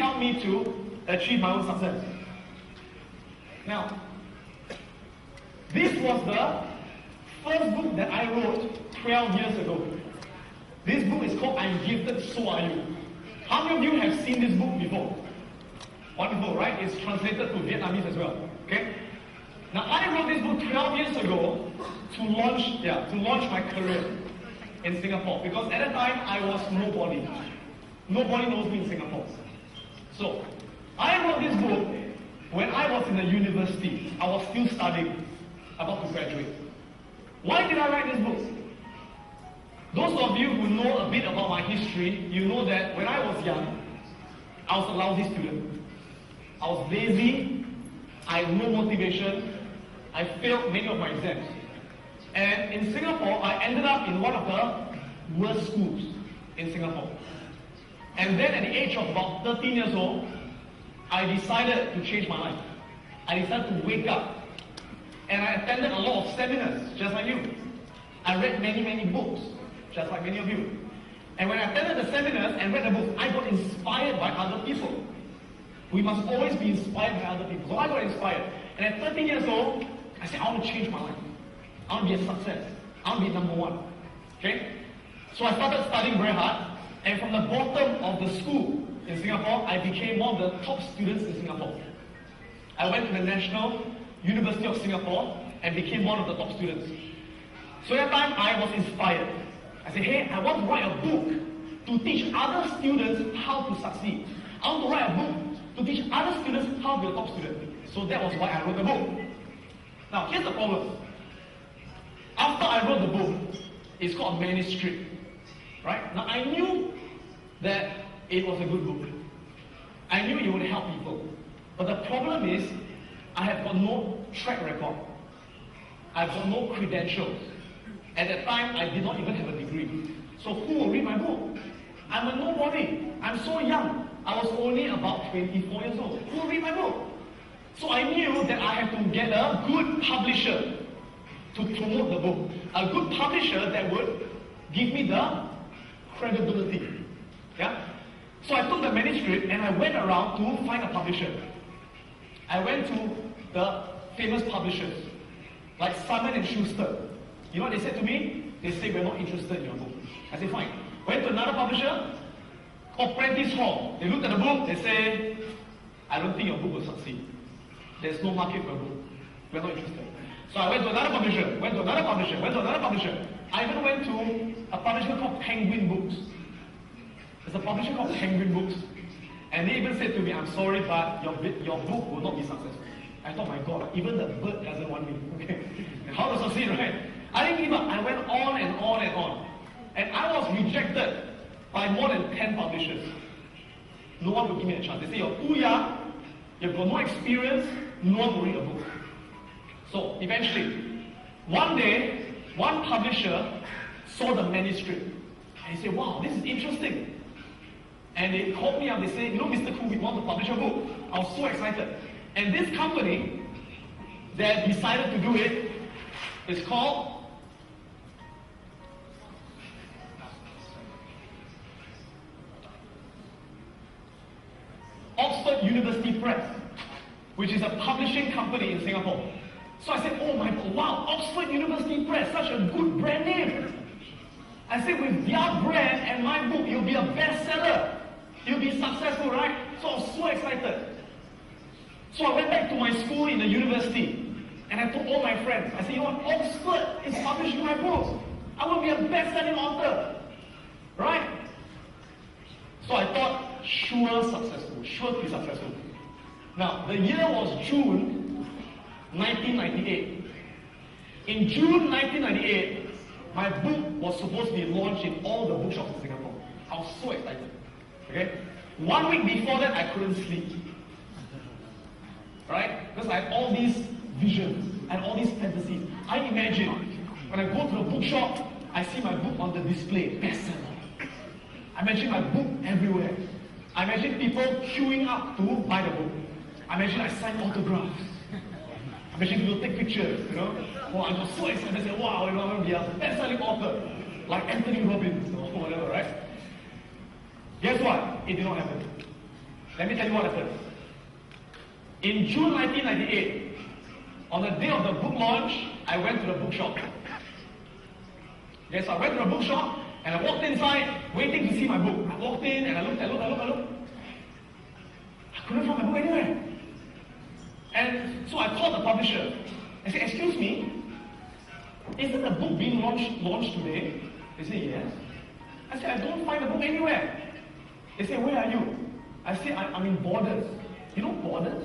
helped me to achieve my own success. Now, this was the first book that I wrote 12 years ago. This book is called I'm Gifted, So Are You. How many of you have seen this book before? Wonderful, right? It's translated to Vietnamese as well. Okay? Now, I wrote this book 12 years ago to launch my career in Singapore, because at that time I was nobody. Nobody knows me in Singapore. So, I wrote this book when I was in the university. I was still studying, about to graduate. Why did I write this book? Those of you who know a bit about my history, you know that when I was young, I was a lousy student. I was lazy, I had no motivation, I failed many of my exams. And in Singapore, I ended up in one of the worst schools in Singapore. And then at the age of about 13 years old, I decided to change my life. I decided to wake up. And I attended a lot of seminars, just like you. I read many, many books, just like many of you. And when I attended the seminars and read the books, I got inspired by other people. We must always be inspired by other people. So I got inspired. And at 13 years old, I said, I want to change my life. I want to be a success. I want to be number one. Okay? So I started studying very hard. And from the bottom of the school in Singapore, I became one of the top students in Singapore. I went to the National University of Singapore and became one of the top students. So at that time, I was inspired. I said, hey, I want to write a book to teach other students how to succeed. I want to write a book to teach other students how to be a top student. So that was why I wrote the book. Now, here's the problem. After I wrote the book, it's called a manuscript. Right? Now, I knew that it was a good book. I knew it would help people. But the problem is, I have got no track record. I've got no credentials. At that time, I did not even have a degree. So who will read my book? I'm a nobody. I'm so young. I was only about 24 years old. Who will read my book? So I knew that I had to get a good publisher to promote the book. A good publisher that would give me the credibility. Yeah? So I took the manuscript and I went around to find a publisher. I went to the famous publishers, like Simon & Schuster. You know what they said to me? They said, we're not interested in your book. I said, fine. Went to another publisher, called Prentice Hall. They looked at the book, they said, I don't think your book will succeed. There's no market for a book. We're not interested. So I went to another publisher, went to another publisher, went to another publisher. I even went to a publisher called Penguin Books. There's a publisher called Penguin Books. And they even said to me, I'm sorry, but your book will not be successful. I thought, my God, even the bird doesn't want me. Okay. How to succeed, right? I didn't give up. I went on and on and on. And I was rejected by more than 10 publishers. No one would give me a chance. They say, you're too young, you've got no experience, no one will read a book. So eventually, one day, one publisher saw the manuscript. And he said, wow, this is interesting. And they called me up, they said, you know, Mr. Khoo, we want to publish a book. I was so excited. And this company that decided to do it is called Oxford University Press, which is a publishing company in Singapore. So I said, oh my God, wow, Oxford University Press, such a good brand name. I said, with their brand and my book, you'll be a bestseller. You'll be successful, right? So I was so excited. So I went back to my school in the university, and I told all my friends, I said, you know what, Oxford is publishing my book. I will be a best-selling author, right? So I thought, sure successful, sure to be successful. Now, the year was June 1998. In June 1998, my book was supposed to be launched in all the bookshops in Singapore. I was so excited. Okay? 1 week before that, I couldn't sleep. Right? Because I had all these visions, I had all these fantasies. I imagine when I go to the bookshop, I see my book on the display, bestseller. I imagine my book everywhere. I imagine people queuing up to buy the book. I imagine I sign autographs. I imagine people take pictures, you know. Oh, I was so excited. I said, wow, you know, I'm going to be a best-selling author, like Anthony Robbins or whatever, right? Guess what? It did not happen. Let me tell you what happened. In June 1998, on the day of the book launch, I went to the bookshop. Yes, I went to the bookshop and I walked inside waiting to see my book. I walked in and I looked. I couldn't find my book anywhere. And so I called the publisher. I said, excuse me, isn't the book being launched today? They said, yes. I said, I don't find the book anywhere. They said, where are you? I said, I'm in Borders. You know Borders?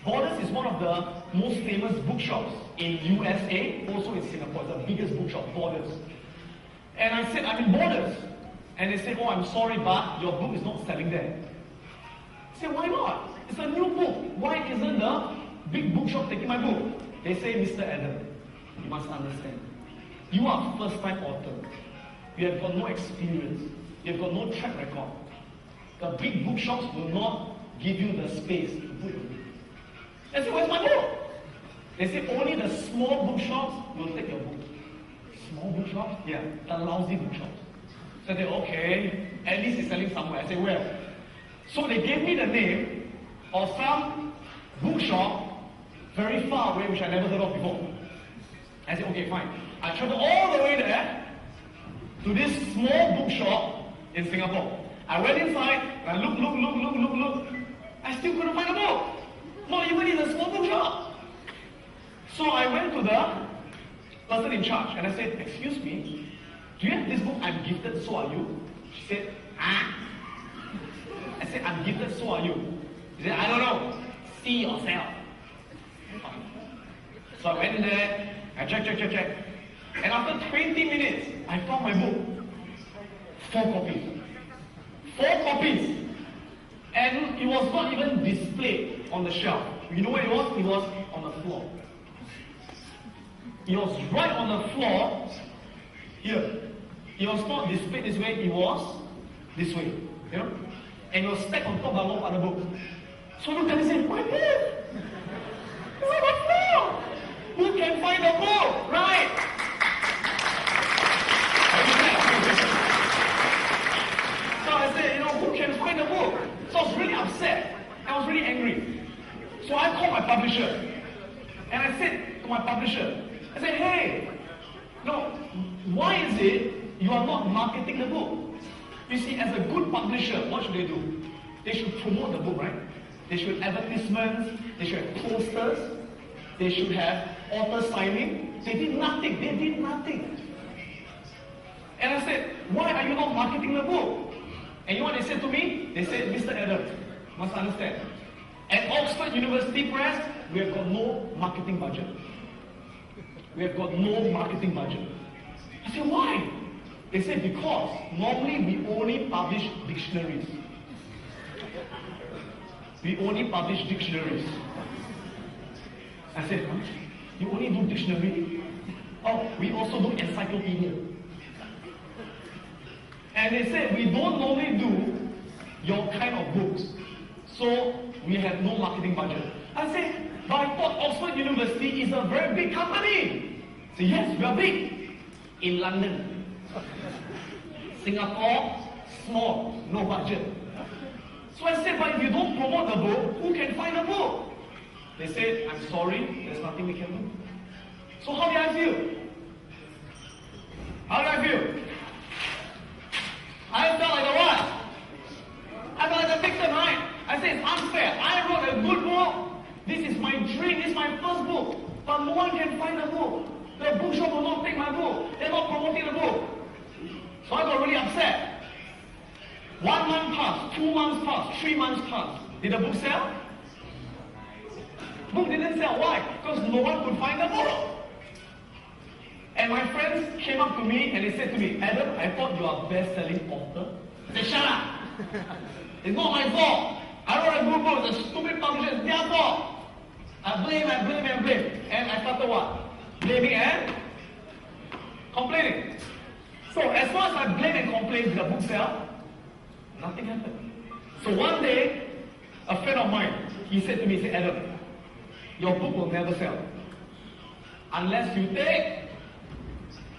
Borders is one of the most famous bookshops in USA, also in Singapore. It's the biggest bookshop, Borders. And I said, I'm in Borders. And they said, oh, I'm sorry, but your book is not selling there. I said, why not? It's a new book. Why isn't the big bookshop taking my book? They say, Mr. Adam, you must understand. You are a first-time author. You have got no experience. You have got no track record. The big bookshops will not give you the space to put your book. I said, where's my book? They say, only the small bookshops will take your book. Small bookshops? Yeah, the lousy bookshops. So they okay, at least it's selling somewhere. I said, where? So they gave me the name of some bookshop very far away, which I never heard of before. I said, okay, fine. I traveled all the way there to this small bookshop in Singapore. I went inside, and I looked. I still couldn't find a book. Not even in a small bookshop. So I went to the person in charge, and I said, excuse me, do you have this book, I'm Gifted, So Are You? She said, ah. I said, I'm gifted, so are you. She said, I don't know. See yourself. So I went in there, I checked. And after 20 minutes, I found my book. 4 copies. 4 copies. And it was not even displayed on the shelf. You know where it was? It was on the floor. It was right on the floor. Here. It was not displayed this way, it was this way. You know? And it was stacked on top of a lot of other books. So look at it and say, my book! It's on the floor! Who can find the book? Right? So I said, who can find the book? So I was really upset. I was really angry. So I called my publisher. And I said to my publisher, I said, hey, why is it you are not marketing the book? You see, as a good publisher, what should they do? They should promote the book, right? They should have advertisements, they should have posters, they should have author signing. They did nothing. And I said, why are you not marketing the book? And you know what they said to me? They said, Mr. Adam, you must understand. At Oxford University Press, we have got no marketing budget. We have got no marketing budget. I said, why? They said, because normally we only publish dictionaries. We only publish dictionaries. I said, huh? You only do dictionary? Oh, we also do encyclopedia. And they said, we don't normally do your kind of books. So we have no marketing budget. I said, but I thought Oxford University is a very big company. I said, yes, we are big. In London. Singapore, small, no budget. So I said, but if you don't promote the book, who can find the book? They said, I'm sorry, there's nothing we can do. So how did I feel? How did I feel? I felt like a what? I felt like a victim, right? I said, it's unfair. I wrote a good book. This is my dream. This is my first book. But no one can find the book. The bookshop will not take my book. They're not promoting the book. So I got really upset. 1 month passed, 2 months passed, 3 months passed. Did the book sell? Book didn't sell. Why? Because no one could find the book. And my friends came up to me and they said to me, Adam, I thought you are a best-selling author. I said, shut up. It's not my fault. I wrote a good book. It's a stupid publisher. It's their fault. I blame. And I started what? Blaming and complaining. So as far as I blame and complain, did the book sell? Nothing happened. So one day, a friend of mine, he said to me, he said, Adam, your book will never sell unless you take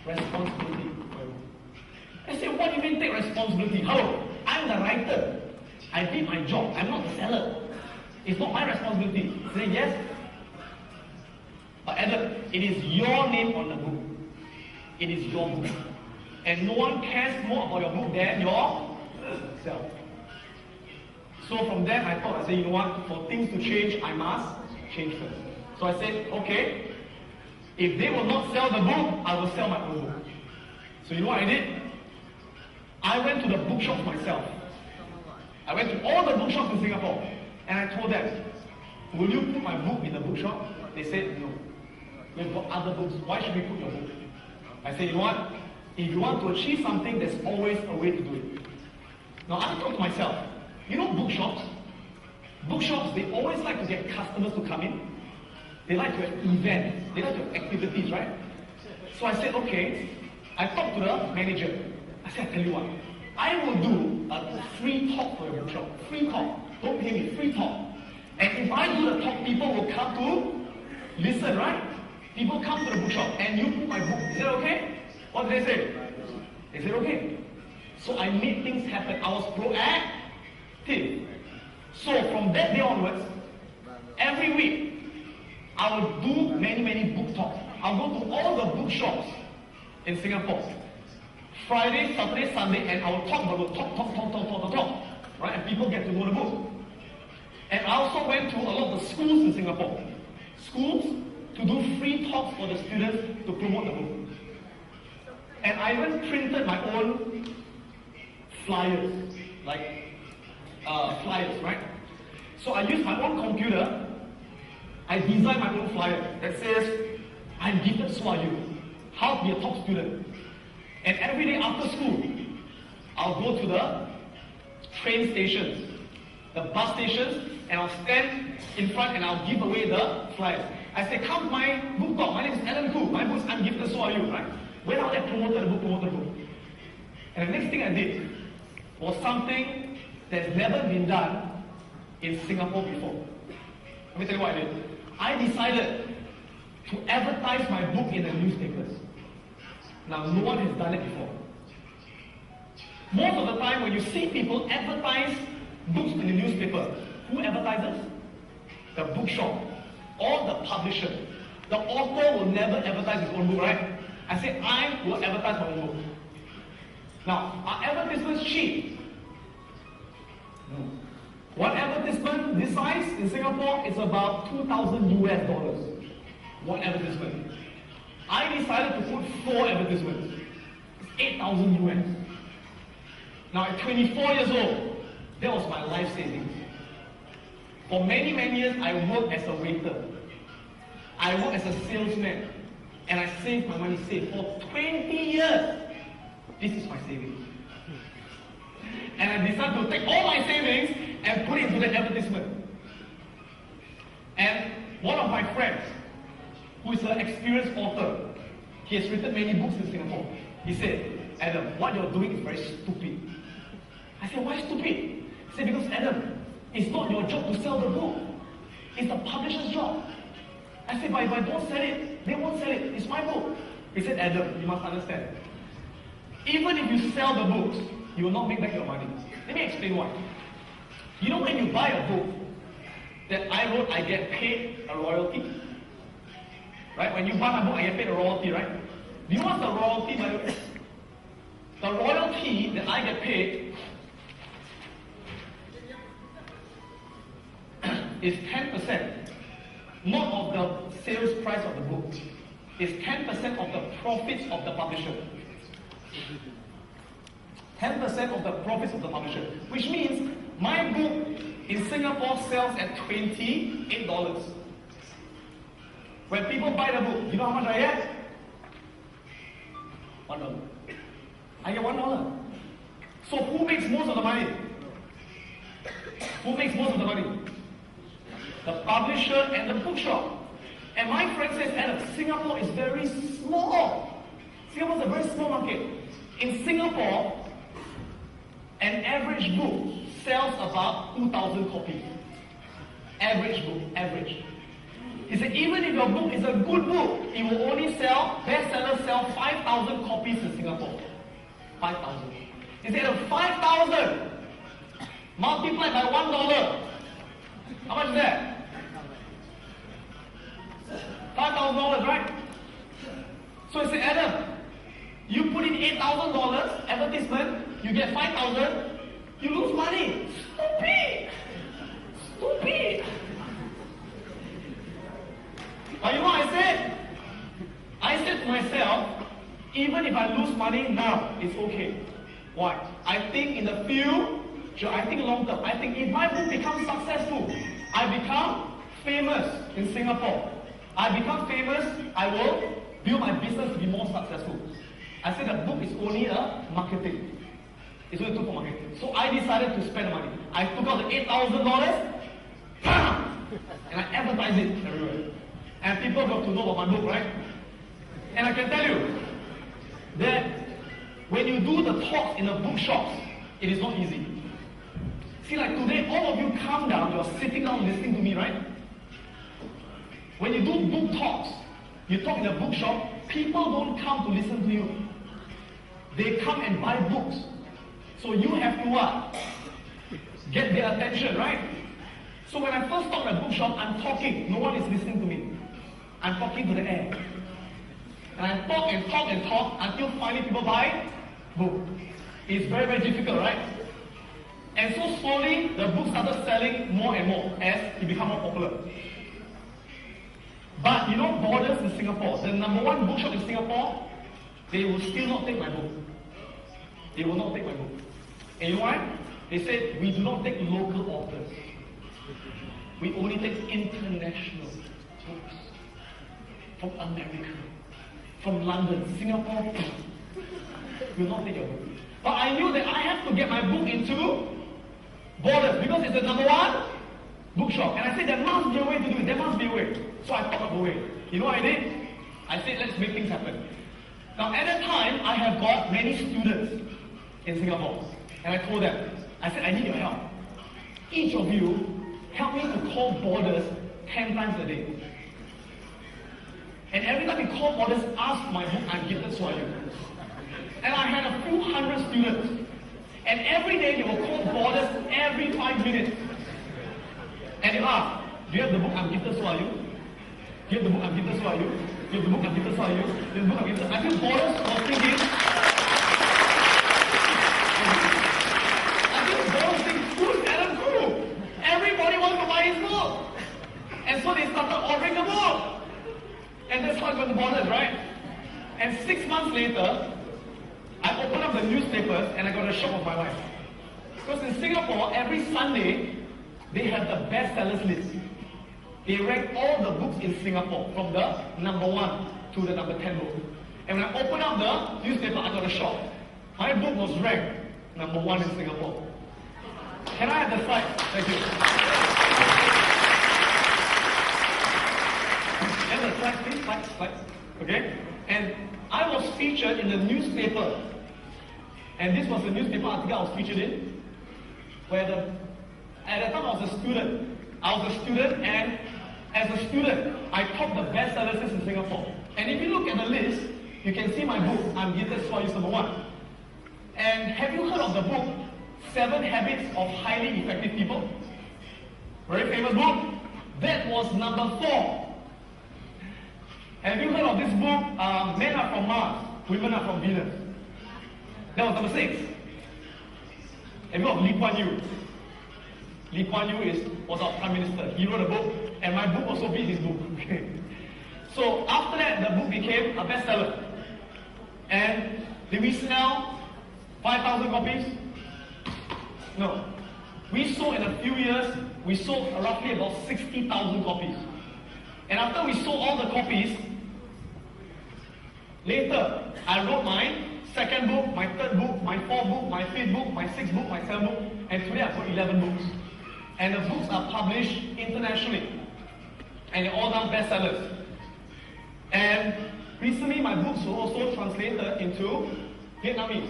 responsibility. I said, what do you mean take responsibility? Hello, I'm the writer. I did my job. I'm not the seller. It's not my responsibility. He said, yes. But Adam, it is your name on the book. It is your book. And no one cares more about your book than yourself. So from there, I thought, I said, you know what? For things to change, I must change first. So I said, okay, if they will not sell the book, I will sell my own book. So you know what I did? I went to the bookshops myself. I went to all the bookshops in Singapore. And I told them, will you put my book in the bookshop? They said, no. We've got other books. Why should we put your book? I said, you know what? If you want to achieve something, there's always a way to do it. Now I thought to myself, you know bookshops? Bookshops, they always like to get customers to come in. They like to have events. They like to have activities, right? So I said, okay. I talked to the manager. I said, I tell you what, I will do a free talk for your bookshop. Free talk. Don't pay me, free talk. And if I do the talk, people will come to listen, right? People come to the bookshop and you put my book. Is that okay? What did they say? They said, okay. So I made things happen. I was proactive. So from that day onwards, every week, I will do many book talks. I'll go to all the bookshops in Singapore. Friday, Saturday, Sunday, and I will talk about the book. Talk. Right? And people get to know the book. And I also went to a lot of the schools in Singapore. Schools to do free talks for the students to promote the book. And I even printed my own flyers, like flyers, right? So I used my own computer. I designed my own flyer that says, I'm gifted, so are you. How to be a top student. And every day after school, I'll go to the train stations, the bus stations, and I'll stand in front and I'll give away the flyers. I say, come to my book talk. My name is Khoo. My book is I'm gifted, so are you, right? Went out there, promoted the book. And the next thing I did was something that's never been done in Singapore before. Let me tell you what I did. I decided to advertise my book in the newspapers. Now, no one has done it before. Most of the time, when you see people advertise books in the newspaper, who advertises? The bookshop or the publisher. The author will never advertise his own book, right? I say, I will advertise my own book. Now, are advertisements cheap? No. One advertisement this size in Singapore is about $2,000 US. One advertisement. I decided to put 4 advertisements. It's 8,000 US. Now at 24 years old, that was my life savings. For many years, I worked as a waiter. I worked as a salesman. And I saved my money, for 20 years. This is my savings. And I decided to take all my savings and put it into the advertisement. And one of my friends, who is an experienced author, he has written many books in Singapore. He said, Adam, what you're doing is very stupid. I said, why stupid? He said, because Adam, it's not your job to sell the book. It's the publisher's job. I said, but if I don't sell it, they won't sell it. It's my book. He said, Adam, you must understand. Even if you sell the books, you will not make back your money. Let me explain why. You know when you buy a book that I wrote, I get paid a royalty. Right? When you buy my book, I get paid a royalty, right? Do you know what's the royalty, by the way? The royalty that I get paid is 10%. Not of the sales price of the book. It's 10% of the profits of the publisher. 10% of the profits of the publisher. Which means my book in Singapore sells at $28. When people buy the book, you know how much I get? $1. I get $1. So who makes most of the money? Who makes most of the money? The publisher and the bookshop. And my friend says, Adam, Singapore is very small. Singapore is a very small market. In Singapore, an average book sells about 2,000 copies. Average book, average. He said, even if your book is a good book, it will only sell, bestsellers sell 5,000 copies in Singapore. 5,000. He said, 5,000. multiplied by $1. How much is that? $5,000, right? So I said, Adam, you put in $8,000 advertisement, you get $5,000, you lose money. Stupid! Stupid! But you know what I said? I said to myself, even if I lose money now, it's okay. Why? I think in the future, I think long term. I think if my book becomes successful, I become famous in Singapore. I become famous, I will build my business to be more successful. I said the book is only a marketing. It's only a tool for marketing. So I decided to spend money. I took out the $8,000, and I advertised it everywhere. And people got to know about my book, right? And I can tell you that when you do the talks in the bookshops, it is not easy. See, like today, all of you calm down, you're sitting down listening to me, right? When you do book talks, you talk in a bookshop, people don't come to listen to you. They come and buy books. So you have to what? Get their attention, right? So when I first talk in a bookshop, I'm talking. No one is listening to me. I'm talking to the air. And I talk and talk and talk until finally people buy book. It's very, very difficult, right? And so slowly, the book started selling more and more as it became more popular. But you know, Borders in Singapore, the #1 bookshop in Singapore, they will still not take my book. They will not take my book. And you know why? They said, we do not take local authors. We only take international books. From America, from London, Singapore. We will not take your book. But I knew that I have to get my book into Borders because it's the #1 bookshop. And I said, there must be a way to do it. There must be a way. So I thought of a way. You know what I did? I said, let's make things happen. Now, at that time, I have got many students in Singapore. And I told them, I said, I need your help. Each of you, help me to call Borders 10 times a day. And every time you call Borders, ask my book, I'm gifted, so are you. And I had a few hundred students. And every day they will call Borders every 5 minutes. And they ask, do you have the book, I'm gifted, so are you? Do you have the book, I'm gifted, so are you? Do you have the book, I'm gifted, so are you? Do you have the book, I'm gifted? I think Borders was thinking, who's Adam Khoo? Everybody wants to buy his book. And so they started ordering the book. And that's how I got the Borders, right? And 6 months later, I opened up the newspapers and I got a shock of my life. Because in Singapore, every Sunday, they have the bestsellers list. They rank all the books in Singapore, from the #1 to the #10 book. And when I opened up the newspaper, I got a shock. My book was ranked #1 in Singapore. Can I have the slide? Thank you. And the slide, please, slide. Okay? And I was featured in the newspaper. And this was the newspaper article I was featured in. Where at the time I was a student. And as a student, I topped the bestsellers list in Singapore. And if you look at the list, you can see my book, I'm Gifted, So Are You, #1. And have you heard of the book, 7 Habits of Highly Effective People? Very famous book. That was #4. Have you heard of this book, Men Are From Mars, Women Are From Venus? That was #6. Have you heard of Lee Kuan Yew? Lee Kuan Yew was our Prime Minister. He wrote a book, and my book also beat his book. Okay. So after that, the book became a bestseller. And did we sell 5,000 copies? No. We sold in a few years, we sold roughly about 60,000 copies. And after we sold all the copies, later, I wrote my 2nd book, my 3rd book, my 4th book, my 5th book, my 6th book, my 7th book, and today I've got 11 books. And the books are published internationally. And they're all now bestsellers. And recently my books were also translated into Vietnamese.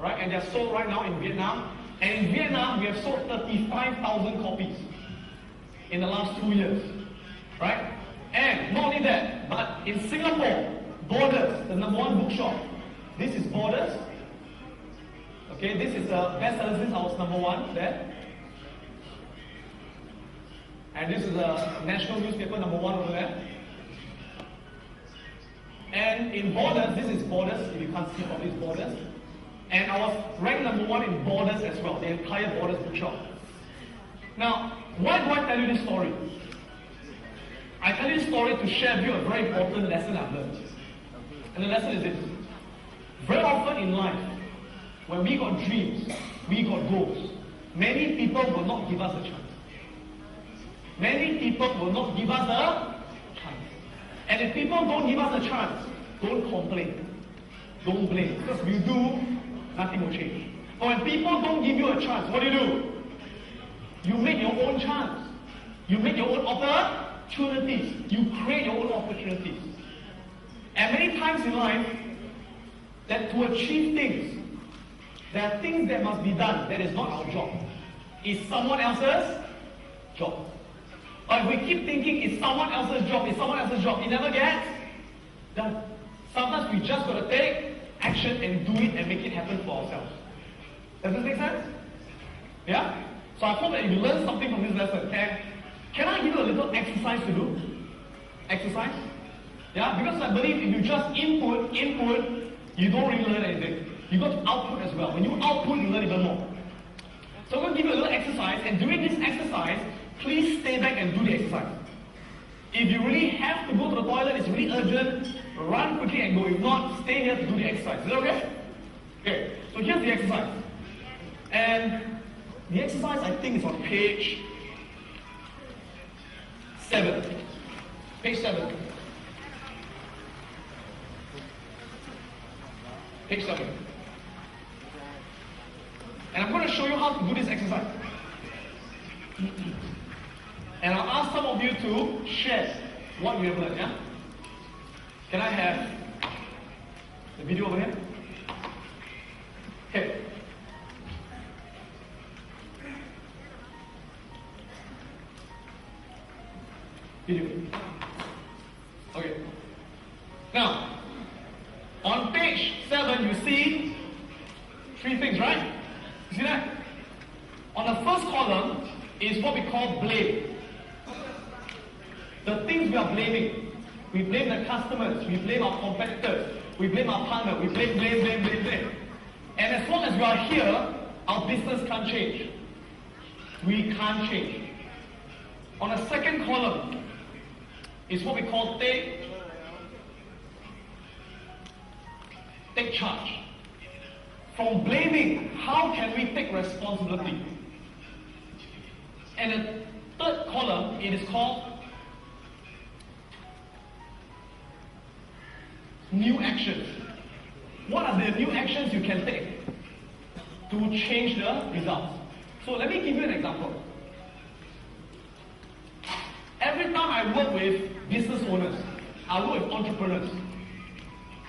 Right? And they're sold right now in Vietnam. And in Vietnam, we have sold 35,000 copies in the last 2 years. Right? And not only that, but in Singapore, Borders, the #1 bookshop. This is Borders. Okay, this is the bestseller since I was #1 there. And this is a national newspaper, #1 over there. And in Borders, this is Borders, if you can't see from these Borders. And I was ranked #1 in Borders as well, the entire Borders bookshop. Now, why do I tell you this story? I tell you this story to share with you a very important lesson I've learned. And the lesson is this. Very often in life, when we got dreams, we got goals, many people will not give us a chance. Many people will not give us a chance. And if people don't give us a chance, don't complain. Don't blame. Because if you do, nothing will change. But when people don't give you a chance, what do? You make your own chance. You make your own opportunities. You create your own opportunities. And many times in life, that to achieve things, there are things that must be done that is not our job. It's someone else's job. But if we keep thinking it's someone else's job, it never gets done. Sometimes we just got to take action and do it and make it happen for ourselves. Does this make sense? Yeah? So I hope that you learn something from this lesson. And can I give you a little exercise to do? Exercise? Yeah? Because I believe if you just input, you don't really learn anything. You got to output as well. When you output, you learn even more. So I'm going to give you a little exercise, and during this exercise, please stay back and do the exercise. If you really have to go to the toilet, it's really urgent, run quickly and go. If not, stay here to do the exercise. Is that okay? Okay, so here's the exercise. And the exercise, I think, is on page 7. Page 7. Page 7. And I'm going to show you how to do this exercise. And I'll ask some of you to share what we have learned, yeah? Can I have the video over here? Okay. Video. Okay. Now, on page 7, you see 3 things, right? You see that? On the first column is what we call blame. The things we are blaming. We blame the customers, we blame our competitors, we blame our partner, we blame. And as long as we are here, our business can't change. We can't change. On the second column is what we call take charge. From blaming, how can we take responsibility? And the third column, it is called new actions. What are the new actions you can take to change the results? So let me give you an example. Every time I work with business owners, I work with entrepreneurs.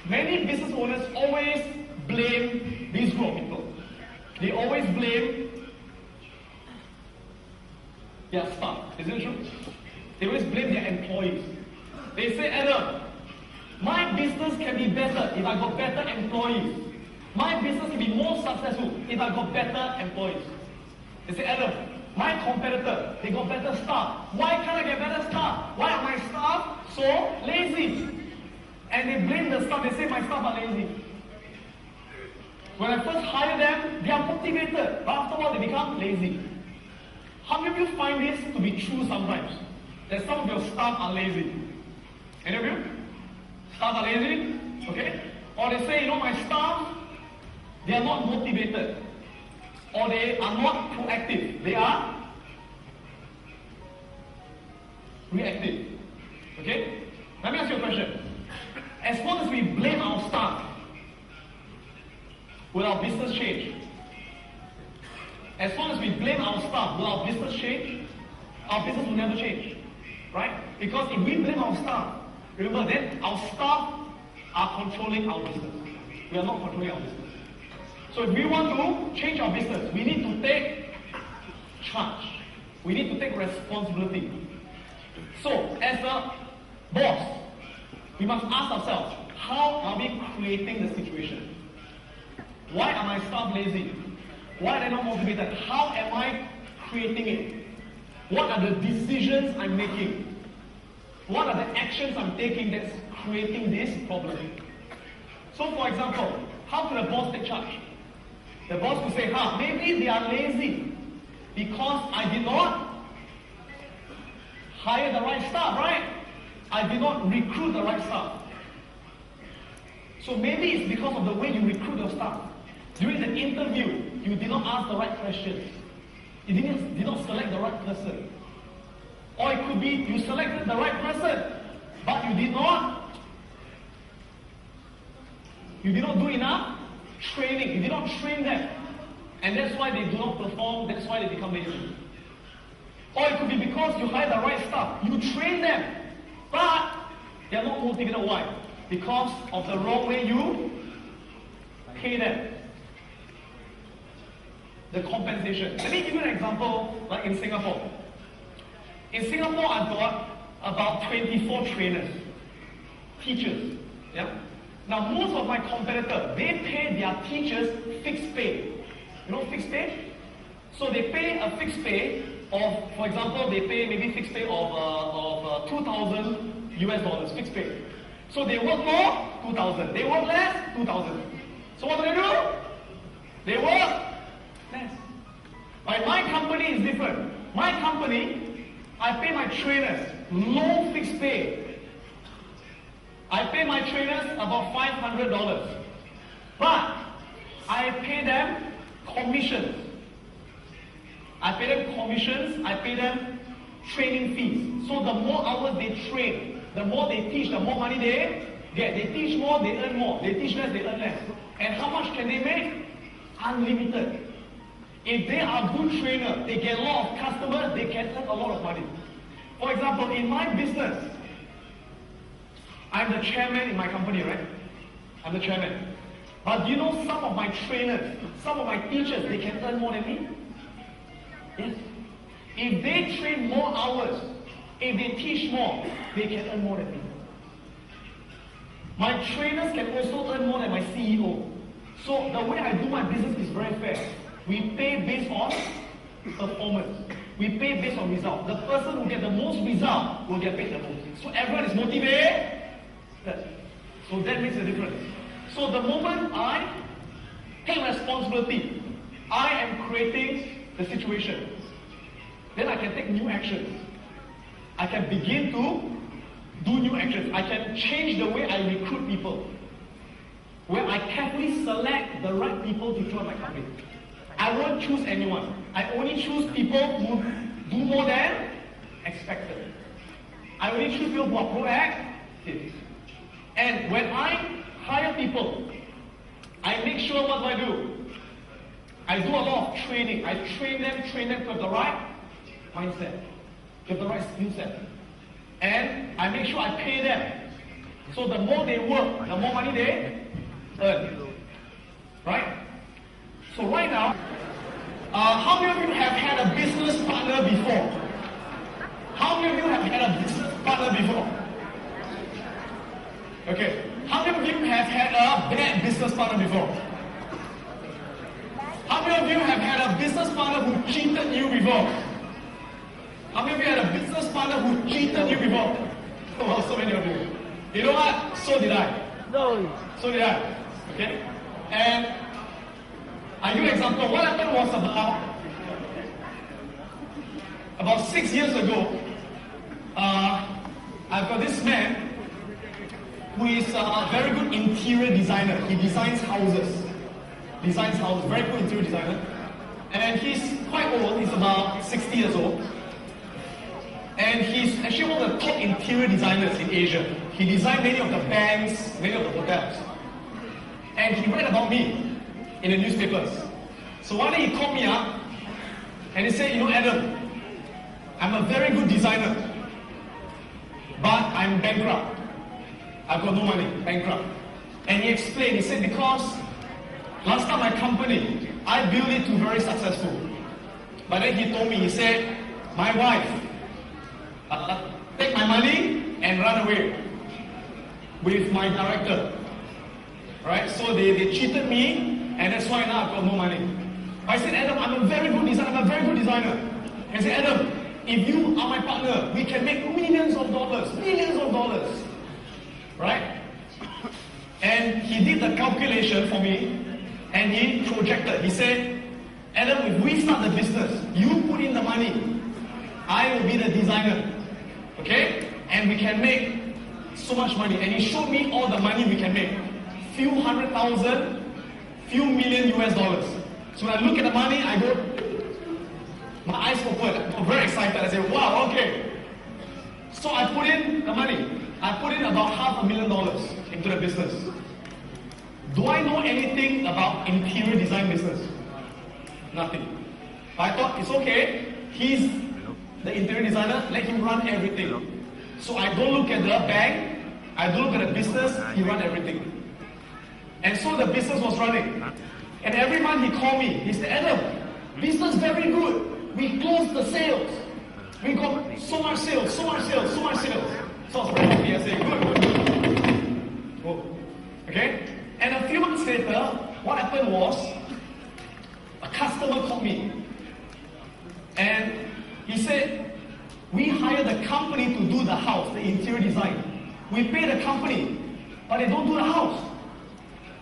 Many business owners always blame these group of people. They always blame their staff. Isn't it true? They always blame their employees. They say, Adam, my business can be better if I got better employees. My business can be more successful if I got better employees. They say, Adam, my competitor, they got better staff. Why can't I get better staff? Why are my staff so lazy? And they blame the staff. They say my staff are lazy. When I first hire them, they are motivated. But after a while, they become lazy. How many of you find this to be true sometimes? That some of your staff are lazy? Any of you? Staff are lazy? Okay? Or they say, my staff, they are not motivated. Or they are not proactive. They are reactive. Okay? Let me ask you a question. As long as we blame our staff, will our business change? As long as we blame our staff, will our business change? Our business will never change. Right? Because if we blame our staff, remember then our staff are controlling our business. We are not controlling our business. So if we want to change our business, we need to take charge. We need to take responsibility. So as a boss, we must ask ourselves, how are we creating the situation? Why are my staff lazy? Why are they not motivated? How am I creating it? What are the decisions I'm making? What are the actions I'm taking that's creating this problem? So for example, how could a boss take charge? The boss could say, maybe they are lazy because I did not hire the right staff, right? I did not recruit the right staff. So maybe it's because of the way you recruit your staff. During the interview, you did not ask the right questions. You did not select the right person. Or it could be you selected the right person, but you did not do enough training. You did not train them. And that's why they do not perform, that's why they become lazy. Or it could be because you hire the right staff. You train them, but they are not motivated. Why? Because of the wrong way you pay them. The compensation. Let me give you an example, like in Singapore. In Singapore, I've got about 24 trainers, teachers. Yeah. Now, most of my competitors, they pay their teachers fixed pay. You know fixed pay? So they pay a fixed pay of, for example, they pay maybe fixed pay of 2,000 US dollars, fixed pay. So they work more, 2,000. They work less, 2,000. So what do? They work less. But my company is different. My company, I pay my trainers low fixed pay. I pay my trainers about $500. But I pay them commissions. I pay them commissions, I pay them training fees. So the more hours they train, the more they teach, the more money they get. They teach more, they earn more. They teach less, they earn less. And how much can they make? Unlimited. If they are a good trainer, they get a lot of customers, they can earn a lot of money. For example, in my business, I'm the chairman in my company, right? I'm the chairman. But do you know some of my trainers, some of my teachers, they can earn more than me? Yes. If they train more hours, if they teach more, they can earn more than me. My trainers can also earn more than my CEO. So the way I do my business is very fair. We pay based on performance. We pay based on result. The person who gets the most result will get paid the most. So everyone is motivated. So that makes a difference. So the moment I take responsibility, I am creating the situation. Then I can take new actions. I can begin to do new actions. I can change the way I recruit people. Where I carefully select the right people to join my company. I won't choose anyone. I only choose people who do more than expected. I only choose people who are proactive. And when I hire people, I make sure what do? I do a lot of training. I train them to have the right mindset, to have the right skill set. And I make sure I pay them. So the more they work, the more money they earn. Right? So right now, how many of you have had a business partner before? How many of you have had a business partner before? Okay. How many of you have had a bad business partner before? How many of you have had a business partner who cheated you before? How many of you had a business partner who cheated you before? Oh, so many of you. You know what? So did I. No. So did I. Okay? And I give you an example. What happened was about 6 years ago, I've got this man who is a very good interior designer. He designs houses. Very good interior designer. And he's quite old, he's about 60 years old. And he's actually one of the top interior designers in Asia. He designed many of the banks, many of the hotels. And he read about me in the newspapers. So one day he called me up and he said, you know, Adam, I'm a very good designer, but I'm bankrupt. I've got no money, bankrupt. And he explained, he said, because last time my company, I built it to very successful. But then he told me, he said, my wife, take my money and run away with my director. Right? So they cheated me And that's why now I've got no money. I said, Adam, I'm a very good designer. I'm a very good designer. I said, Adam, if you are my partner, we can make millions of dollars. Millions of dollars. Right? And he did the calculation for me. And he projected. He said, Adam, if we start the business, you put in the money. I will be the designer. Okay? And we can make so much money. And he showed me all the money we can make. Few 100,000, few million US dollars. So when I look at the money, I go, my eyes open. I'm very excited. I say, wow, okay. So I put in the money. I put in about $500,000 into the business. Do I know anything about interior design business? Nothing. I thought it's okay. He's the interior designer. Let him run everything. So I don't look at the bank. I don't look at the business. He run everything. And so the business was running. And every month he called me. He said, Adam, business very good. We closed the sales. We got so much sales, so much sales, so much sales. So I was very happy. I said, good. Oh. Okay? And a few months later, what happened was, a customer called me. And he said, we hired the company to do the house, the interior design. We pay the company, but they don't do the house.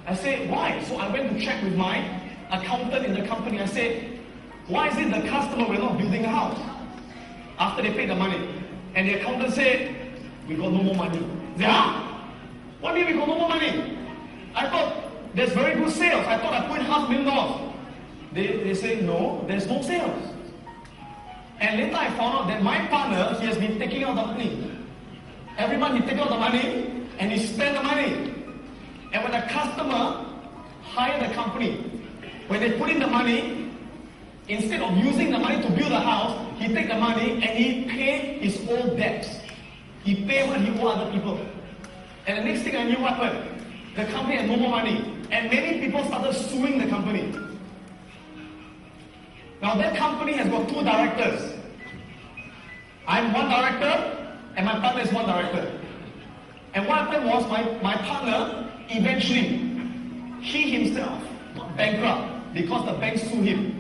I said, why? So I went to check with my accountant in the company. I said, why is it the customer we're not building a house? After they paid the money. And the accountant said, we got no more money. I said, huh? What do you mean we got no more money? I thought there's very good sales. I thought I put in $500,000. They say, no, there's no sales. And later I found out that my partner, he has been taking out the money. Every month he takes out the money and he spends the money. And when a customer hires the company, when they put in the money, instead of using the money to build a house, he takes the money and he pays his old debts. He pays what he owes other people. And the next thing I knew what happened, the company had no more money. And many people started suing the company. Now that company has got two directors. I'm one director and my partner is one director. And what happened was my partner, eventually, he himself got bankrupt because the bank sued him.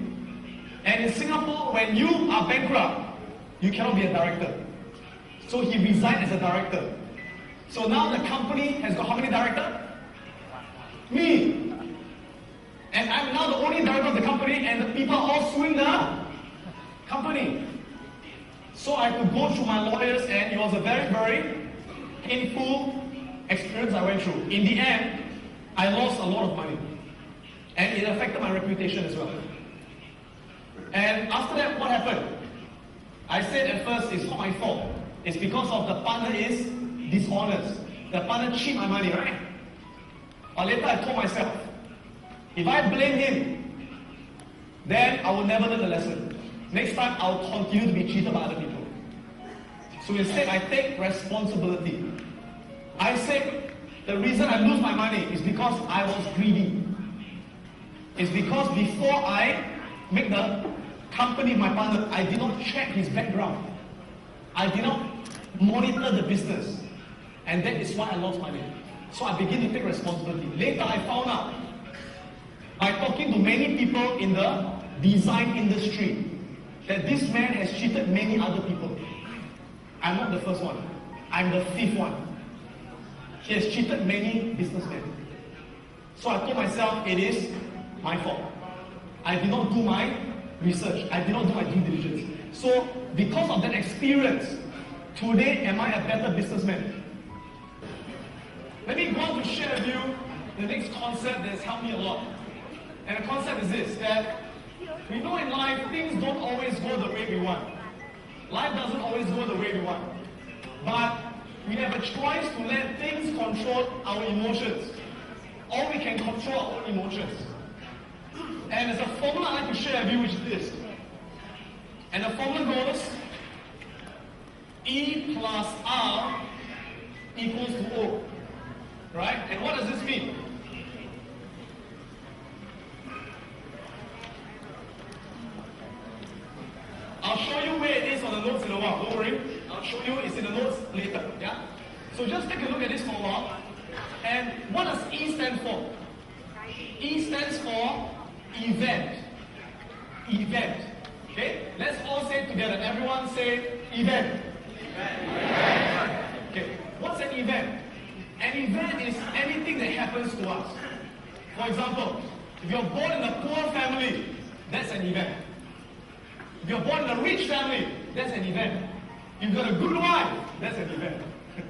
And in Singapore, when you are bankrupt, you cannot be a director. So he resigned as a director. So now the company has got how many directors? Me. And I'm now the only director of the company and the people are all suing the company. So I could go through my lawyers and it was a very, very painful experience I went through. In the end, I lost a lot of money. And it affected my reputation as well. And after that, what happened? I said at first, it's not my fault. It's because of the partner is dishonest. The partner cheat my money, right? But later I told myself, if I blame him, then I will never learn the lesson. Next time, I will continue to be cheated by other people. So instead, I take responsibility. I said, the reason I lose my money is because I was greedy. It's because before I make the company my partner, I did not check his background. I did not monitor the business. And that is why I lost money. So I begin to take responsibility. Later I found out, by talking to many people in the design industry, that this man has cheated many other people. I'm not the first one. I'm the fifth one. He has cheated many businessmen. So I told myself, it is my fault. I did not do my research. I did not do my due diligence. So because of that experience, today am I a better businessman? Let me go on to share with you the next concept that has helped me a lot. And the concept is this, that we know in life things don't always go the way we want. Life doesn't always go the way we want. But we have a choice to let things control our emotions. Or we can control our own emotions. And there's a formula I'd like to share with you, which is this. And the formula goes, E plus R equals to O. Right? And what does this mean? I'll show you where it is on the notes in a while. Don't worry. I'll show you it's in the notes later. Yeah? So just take a look at this formula. And what does E stand for? E stands for event. Event. Okay? Let's all say it together. Everyone say event. Event. Okay. What's an event? An event is anything that happens to us. For example, if you're born in a poor family, that's an event. If you're born in a rich family, that's an event. You've got a good wife, that's an event.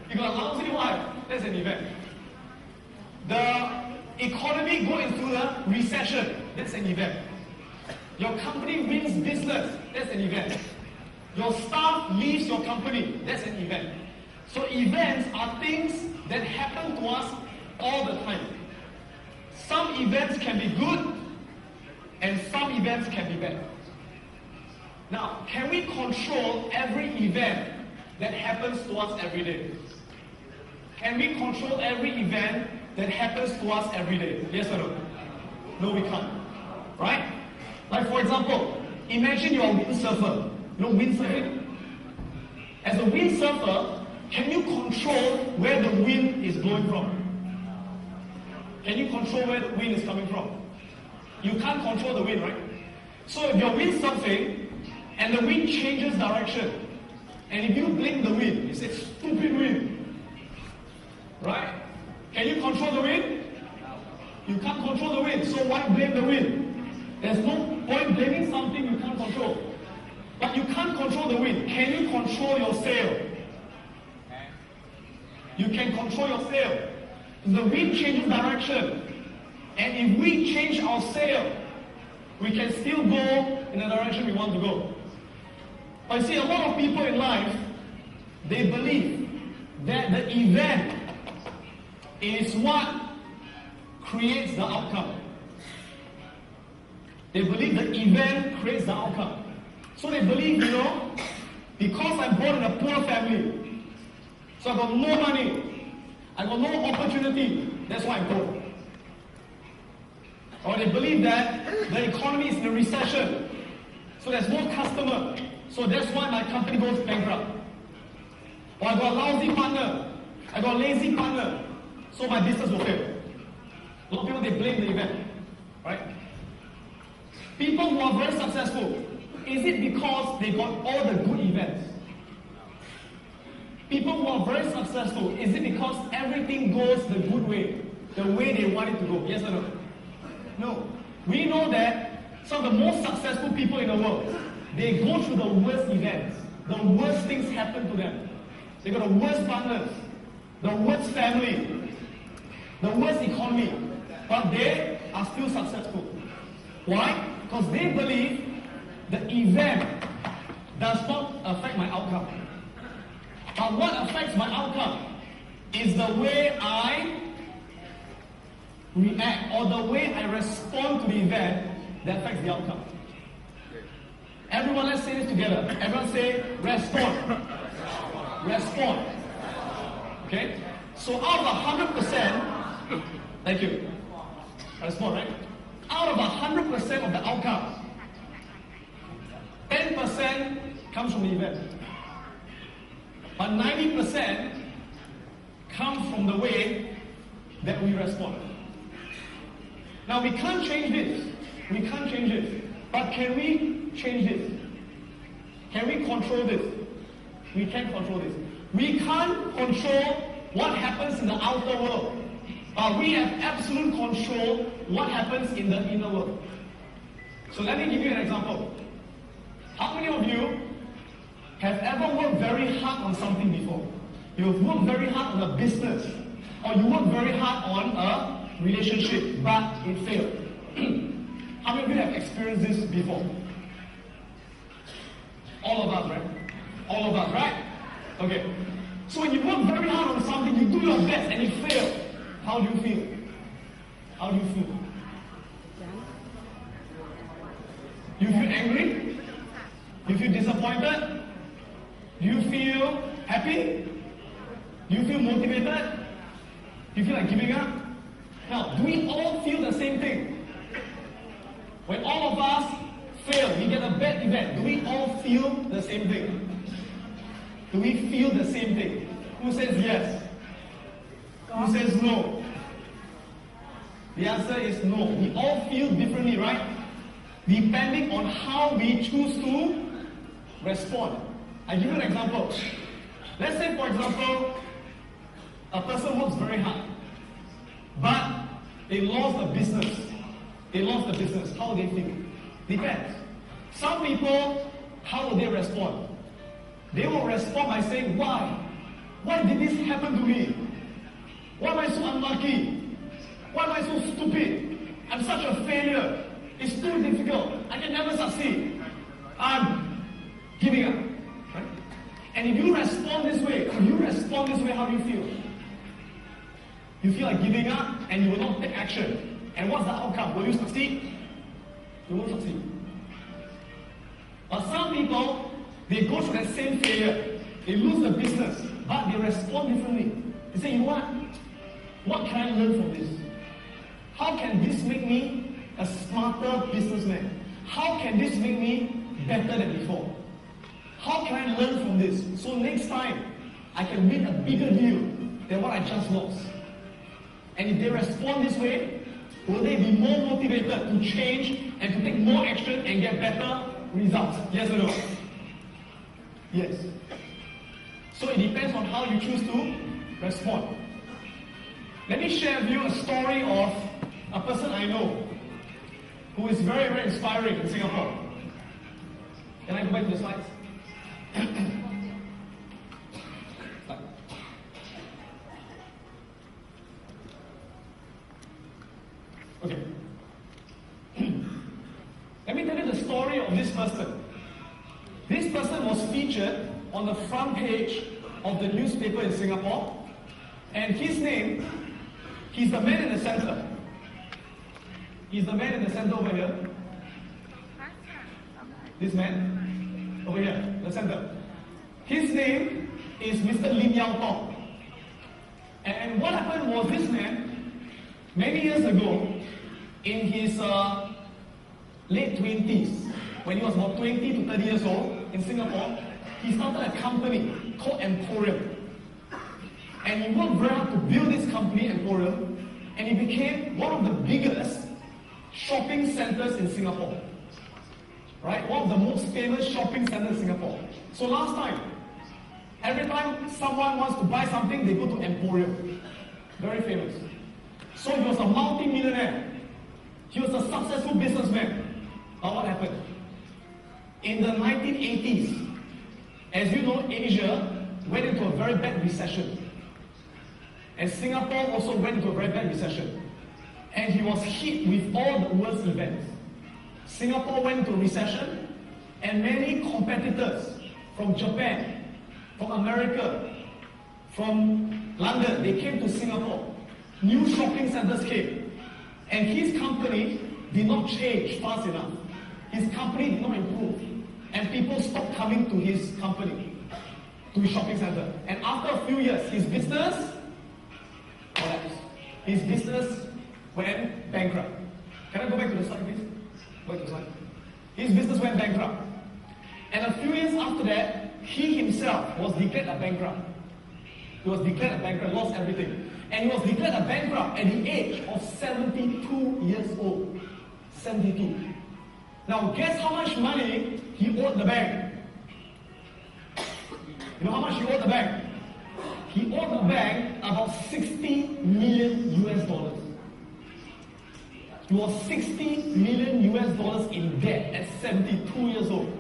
You've got a lousy wife, that's an event. The economy going through a recession, that's an event. Your company wins business, that's an event. Your staff leaves your company, that's an event. So events are things that happen to us all the time. Some events can be good, and some events can be bad. Now, can we control every event that happens to us every day? Can we control every event that happens to us every day? Yes or no? No, we can't. Right? Like for example, imagine you're a windsurfer. You know windsurfing? As a windsurfer, can you control where the wind is blowing from? Can you control where the wind is coming from? You can't control the wind, right? So if you're windsurfing, and the wind changes direction, and if you blame the wind, you say, stupid wind. Right? Can you control the wind? You can't control the wind, so why blame the wind? There's no point blaming something you can't control. But you can't control the wind. Can you control your sail? You can control your sail. The wind changes direction, and if we change our sail, we can still go in the direction we want to go. But you see, a lot of people in life, they believe that the event is what creates the outcome. They believe the event creates the outcome. So they believe, because I'm born in a poor family, so I got no money, I got no opportunity, that's why I'm poor. Or they believe that the economy is in a recession, so there's no customer, so that's why my company goes bankrupt. Or I got a lousy partner, I got a lazy partner, so my business will fail. A lot of people, they blame the event, right? People who are very successful, is it because they got all the good events? People who are very successful, is it because everything goes the good way, the way they want it to go? Yes or no? No. We know that some of the most successful people in the world, they go through the worst events. The worst things happen to them. They got the worst partners, the worst family, the worst economy, but they are still successful. Why? Because they believe the event does not affect my outcome. But what affects my outcome is the way I react, or the way I respond to the event that affects the outcome. Everyone, let's say this together. Everyone say, respond. Respond. Okay? So out of 100%, thank you. Respond, right? Out of 100% of the outcome, 10% comes from the event. But 90% comes from the way that we respond. Now we can't change this. We can't change this. But can we change this? Can we control this? We can't control this. We can't control what happens in the outer world. But we have absolute control what happens in the inner world. So let me give you an example. How many of you have ever worked very hard on something before? You have worked very hard on a business, or you worked very hard on a relationship, but it failed. How many of you have experienced this before? All of us, right? All of us, right? Okay. So when you work very hard on something, you do your best and it fails. How do you feel? How do you feel? You feel angry? You feel disappointed? Do you feel happy? Do you feel motivated? Do you feel like giving up? Now, do we all feel the same thing? When all of us fail, we get a bad event, do we all feel the same thing? Do we feel the same thing? Who says yes? Who says no? The answer is no. We all feel differently, right? Depending on how we choose to respond. I give you an example. Let's say, for example, a person works very hard, but they lost the business. They lost the business. How do they feel? Depends. Some people, how will they respond? They will respond by saying, why? Why did this happen to me? Why am I so unlucky? Why am I so stupid? I'm such a failure. It's too difficult. I can never succeed. I'm giving up. Right? And if you respond this way, how do you feel? You feel like giving up and you will not take action. And what's the outcome? Will you succeed? You won't succeed. But some people, they go through that same failure. They lose the business, but they respond differently. They say, you know what? What can I learn from this? How can this make me a smarter businessman? How can this make me better than before? How can I learn from this? So next time, I can win a bigger deal than what I just lost. And if they respond this way, will they be more motivated to change and to take more action and get better results? Yes or no? Yes. So it depends on how you choose to respond. Let me share with you a story of a person I know who is very, very inspiring in Singapore. Can I go back to the slides? Okay. Let me tell you the story of this person. This person was featured on the front page of the newspaper in Singapore, and his name, he's the man in the center. He's the man in the center over here. This man, over here, the center. His name is Mr. Lim Yao Tong. And what happened was this man, many years ago, in his late 20s, when he was about 20 to 30 years old, in Singapore, he started a company called Emporium. And he worked very hard to build this company, Emporium, and he became one of the biggest shopping centers in Singapore. Right? One of the most famous shopping centers in Singapore. So last time, every time someone wants to buy something, they go to Emporium. Very famous. So he was a multi-millionaire. He was a successful businessman. But what happened? In the 1980s, as you know, Asia went into a very bad recession. And Singapore also went into a very bad recession. And he was hit with all the worst events. Singapore went into a recession, and many competitors from Japan, from America, from London, they came to Singapore. New shopping centers came. And his company did not change fast enough. His company did not improve. And people stopped coming to his company, to his shopping center. And after a few years, his business collapsed. His business went bankrupt. Can I go back to the slide, please? Go back to the slide. His business went bankrupt. And a few years after that, he himself was declared a bankrupt. He was declared a bankrupt, lost everything. And he was declared a bankrupt at the age of 72 years old. 72. Now guess how much money he owed the bank? You know how much he owed the bank? He owed the bank about 60 million US dollars. He was 60 million US dollars in debt at 72 years old.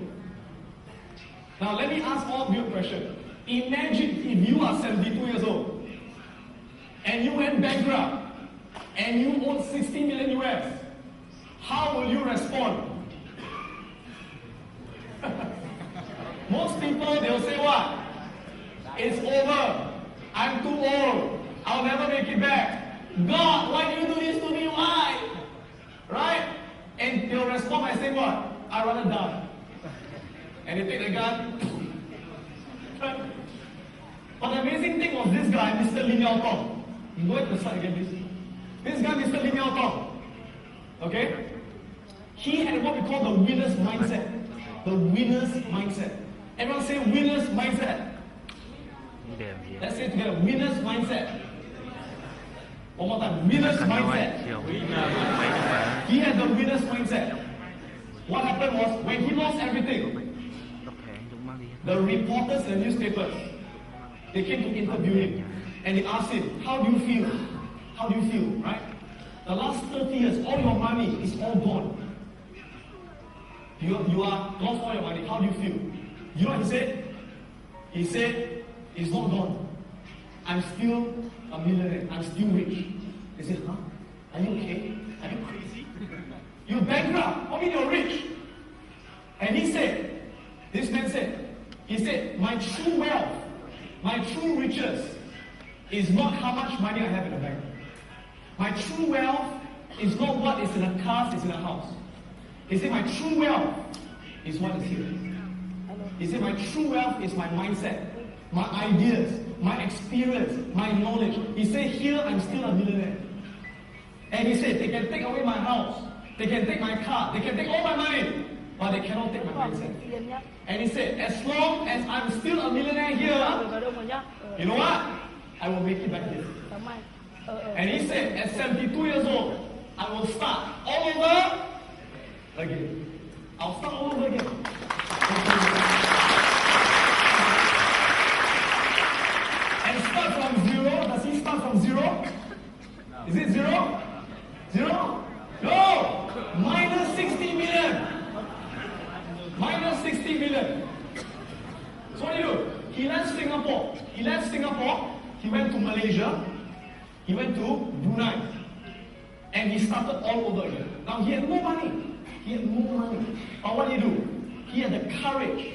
Now let me ask all of you a question. Imagine if you are 72 years old and you went bankrupt and you owed 60 million US. How will you respond? Most people, they'll say what? It's over. I'm too old. I'll never make it back. God, why do you do this to me? Why? Right? And they'll respond by saying what? I'd rather die. And they take the gun. But the amazing thing was this guy, Mr. Lim Yao Tong. Go to the slide again, please. This guy, Mr. Lim Yao Tong. Okay? He had what we call the winner's mindset. The winner's mindset. Everyone say winner's mindset. Let's say it together. Winner's mindset. One more time. Winner's mindset. He had the winner's mindset. What happened was, when he lost everything, the reporters and the newspapers, they came to interview him. And they asked him, how do you feel? How do you feel, right? The last 30 years, all your money is all gone. You are lost all your money. How do you feel? You know what he said? He said, it's not gone. I'm still a millionaire. I'm still rich. They said, huh? Are you okay? Are you crazy? You're bankrupt. I mean, you're rich. And he said, this man said, he said, my true wealth, my true riches is not how much money I have in the bank. My true wealth is not what is in a car, is in a house. He said, my true wealth is what is here. He said, my true wealth is my mindset, my ideas, my experience, my knowledge. He said, here I'm still a millionaire. And he said, they can take away my house, they can take my car, they can take all my money, but they cannot take my mindset. And he said, as long as I'm still a millionaire here, you know what? I will make it back here. And he said, at 72 years old, I will start all over again. I'll start all over again. And start from zero. Does he start from zero? Is it zero? Zero? No! Minus 60 million. Minus 60 million. So what do you do? He left Singapore. He went to Malaysia. He went to Brunei. And he started all over again. Now he had no money. But what did he do? He had the courage.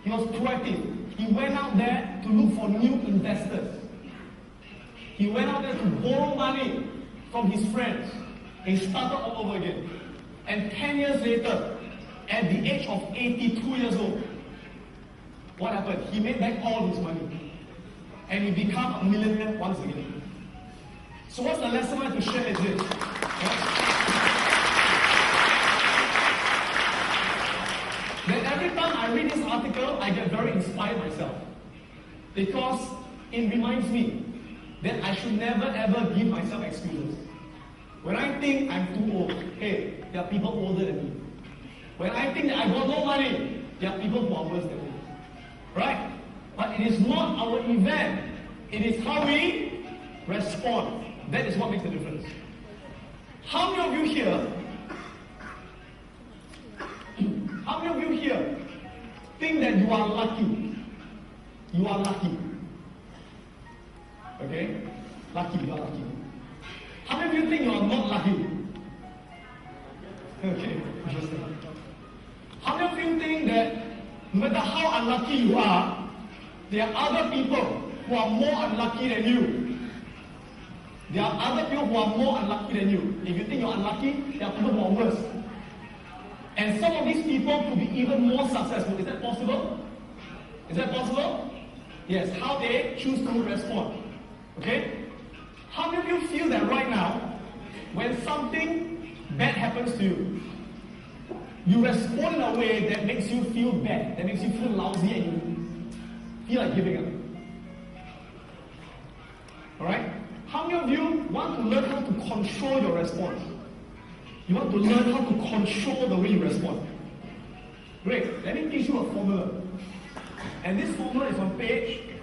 He was proactive. He went out there to look for new investors. He went out there to borrow money from his friends. He started all over again. And 10 years later, at the age of 82 years old, what happened? He made back all his money. And he became a millionaire once again. So what's the lesson I want to share is this? That every time I read this article, I get very inspired myself. Because it reminds me that I should never ever give myself excuses. When I think I'm too old, hey, there are people older than me. When I think that I got no money, there are people who are worse than me. Right? But it is not our event. It is how we respond. That is what makes the difference. How many of you here think that you are lucky? You are lucky. Okay? Lucky, you are lucky. How many of you think you are not lucky? Okay, interesting. How many of you think that no matter how unlucky you are, there are other people who are more unlucky than you? There are other people who are more unlucky than you. If you think you're unlucky, there are people who are worse. And some of these people could be even more successful. Is that possible? Is that possible? Yes, how they choose to respond. Okay? How many of you feel that right now, when something bad happens to you, you respond in a way that makes you feel bad, that makes you feel lousy, and you feel like giving up? Alright? How many of you want to learn how to control your response? You want to learn how to control the way you respond? Great. Let me teach you a formula. And this formula is on page 8.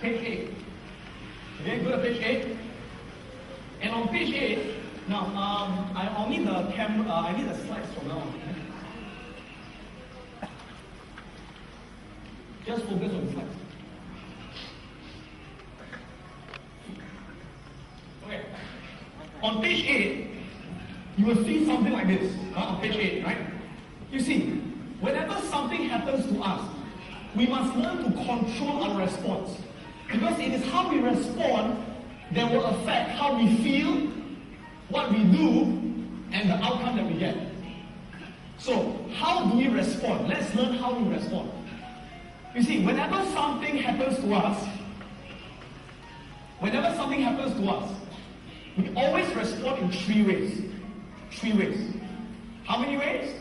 Page 8. Okay, go to page 8. And on page 8, now I'll need the camera. I need the slides from now on. Just focus on the slides. Okay. On page 8, you will see something like this. On page 8, right? You see, whenever something happens to us, we must learn to control our response. Because it is how we respond that will affect how we feel, what we do, and the outcome that we get. So, how do we respond? Let's learn how we respond. You see, whenever something happens to us, We always respond in three ways. Three ways. How many ways?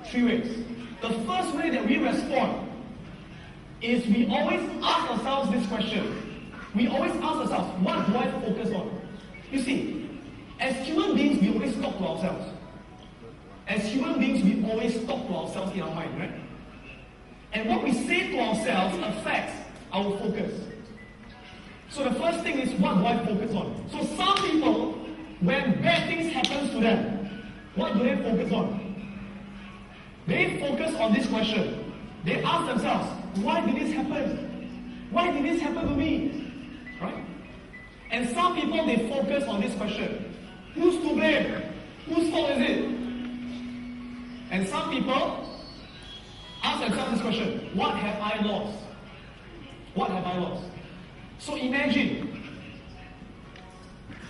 Three ways. The first way that we respond is we always ask ourselves this question. We always ask ourselves, what do I focus on? You see, as human beings, we always talk to ourselves. As human beings, we always talk to ourselves in our mind, right? And what we say to ourselves affects our focus. So the first thing is, what do I focus on? So some people, when bad things happen to them, what do they focus on? They focus on this question. They ask themselves, why did this happen? Why did this happen to me? Right? And some people, they focus on this question. Who's to blame? Whose fault is it? And some people ask themselves this question, what have I lost? What have I lost? So imagine,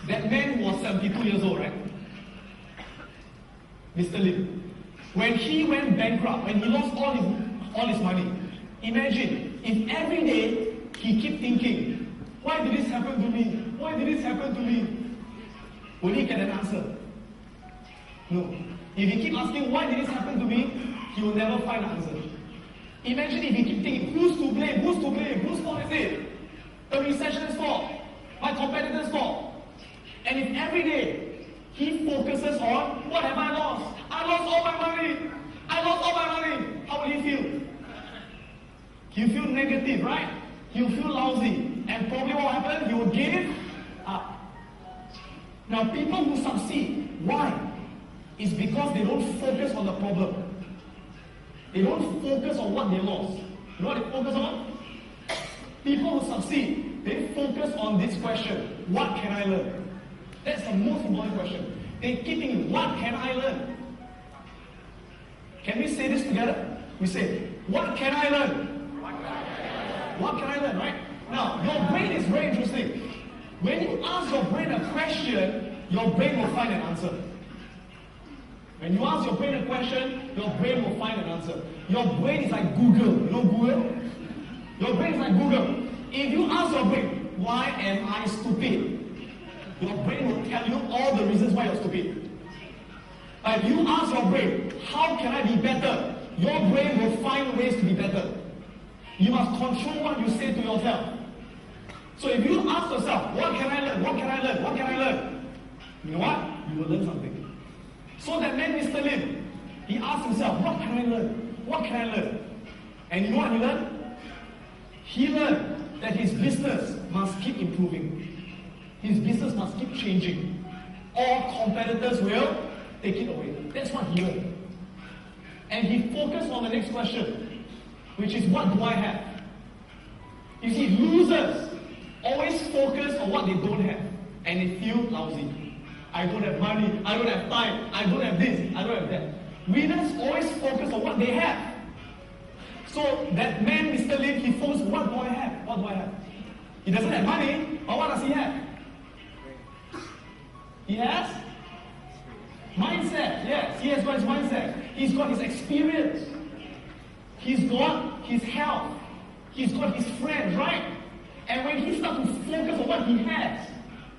that man was 72 years old, right? Mr. Lim. When he went bankrupt, when he lost all his money, imagine if every day he keep thinking, why did this happen to me? Why did this happen to me? Will he get an answer? No. If he keep asking, why did this happen to me? He will never find an answer. Imagine if he keep thinking, who's to blame? Who's to blame? Whose fault is it? The recession's fault. My competitor's fault. And if every day he focuses on, what have I lost? I lost all my money. I lost all my money. How will he feel? He'll feel negative, right? He'll feel lousy. And probably what will happen? He will give up. Now people who succeed, why? It's because they don't focus on the problem. They don't focus on what they lost. You know what they focus on? People who succeed, they focus on this question, what can I learn? That's the most important question. They keep thinking, what can I learn? Can we say this together? We say, what can I learn? What can I learn, right? Now, your brain is very interesting. When you ask your brain a question, your brain will find an answer. When you ask your brain a question, your brain will find an answer. Your brain is like Google. You know Google? Your brain is like Google. If you ask your brain, why am I stupid? Your brain will tell you all the reasons why you're stupid. But if you ask your brain, how can I be better? Your brain will find ways to be better. You must control what you say to yourself. So if you ask yourself, what can I learn? What can I learn? What can I learn? You know what? You will learn something. So that man, Mr. Lim, he asked himself, what can I learn? What can I learn? And you know what he learned? He learned that his business must keep improving. His business must keep changing. All competitors will take it away. That's what he learned. And he focused on the next question, which is, what do I have? You see, losers always focus on what they don't have, and they feel lousy. I don't have money, I don't have time, I don't have this, I don't have that. Winners always focus on what they have. So that man, Mr. Lim, he focused, what do I have? What do I have? He doesn't have money, but what does he have? He has mindset. Yes, he has got his mindset. He's got his experience. He's got his health. He's got his friends, right? And when he starts to focus on what he has,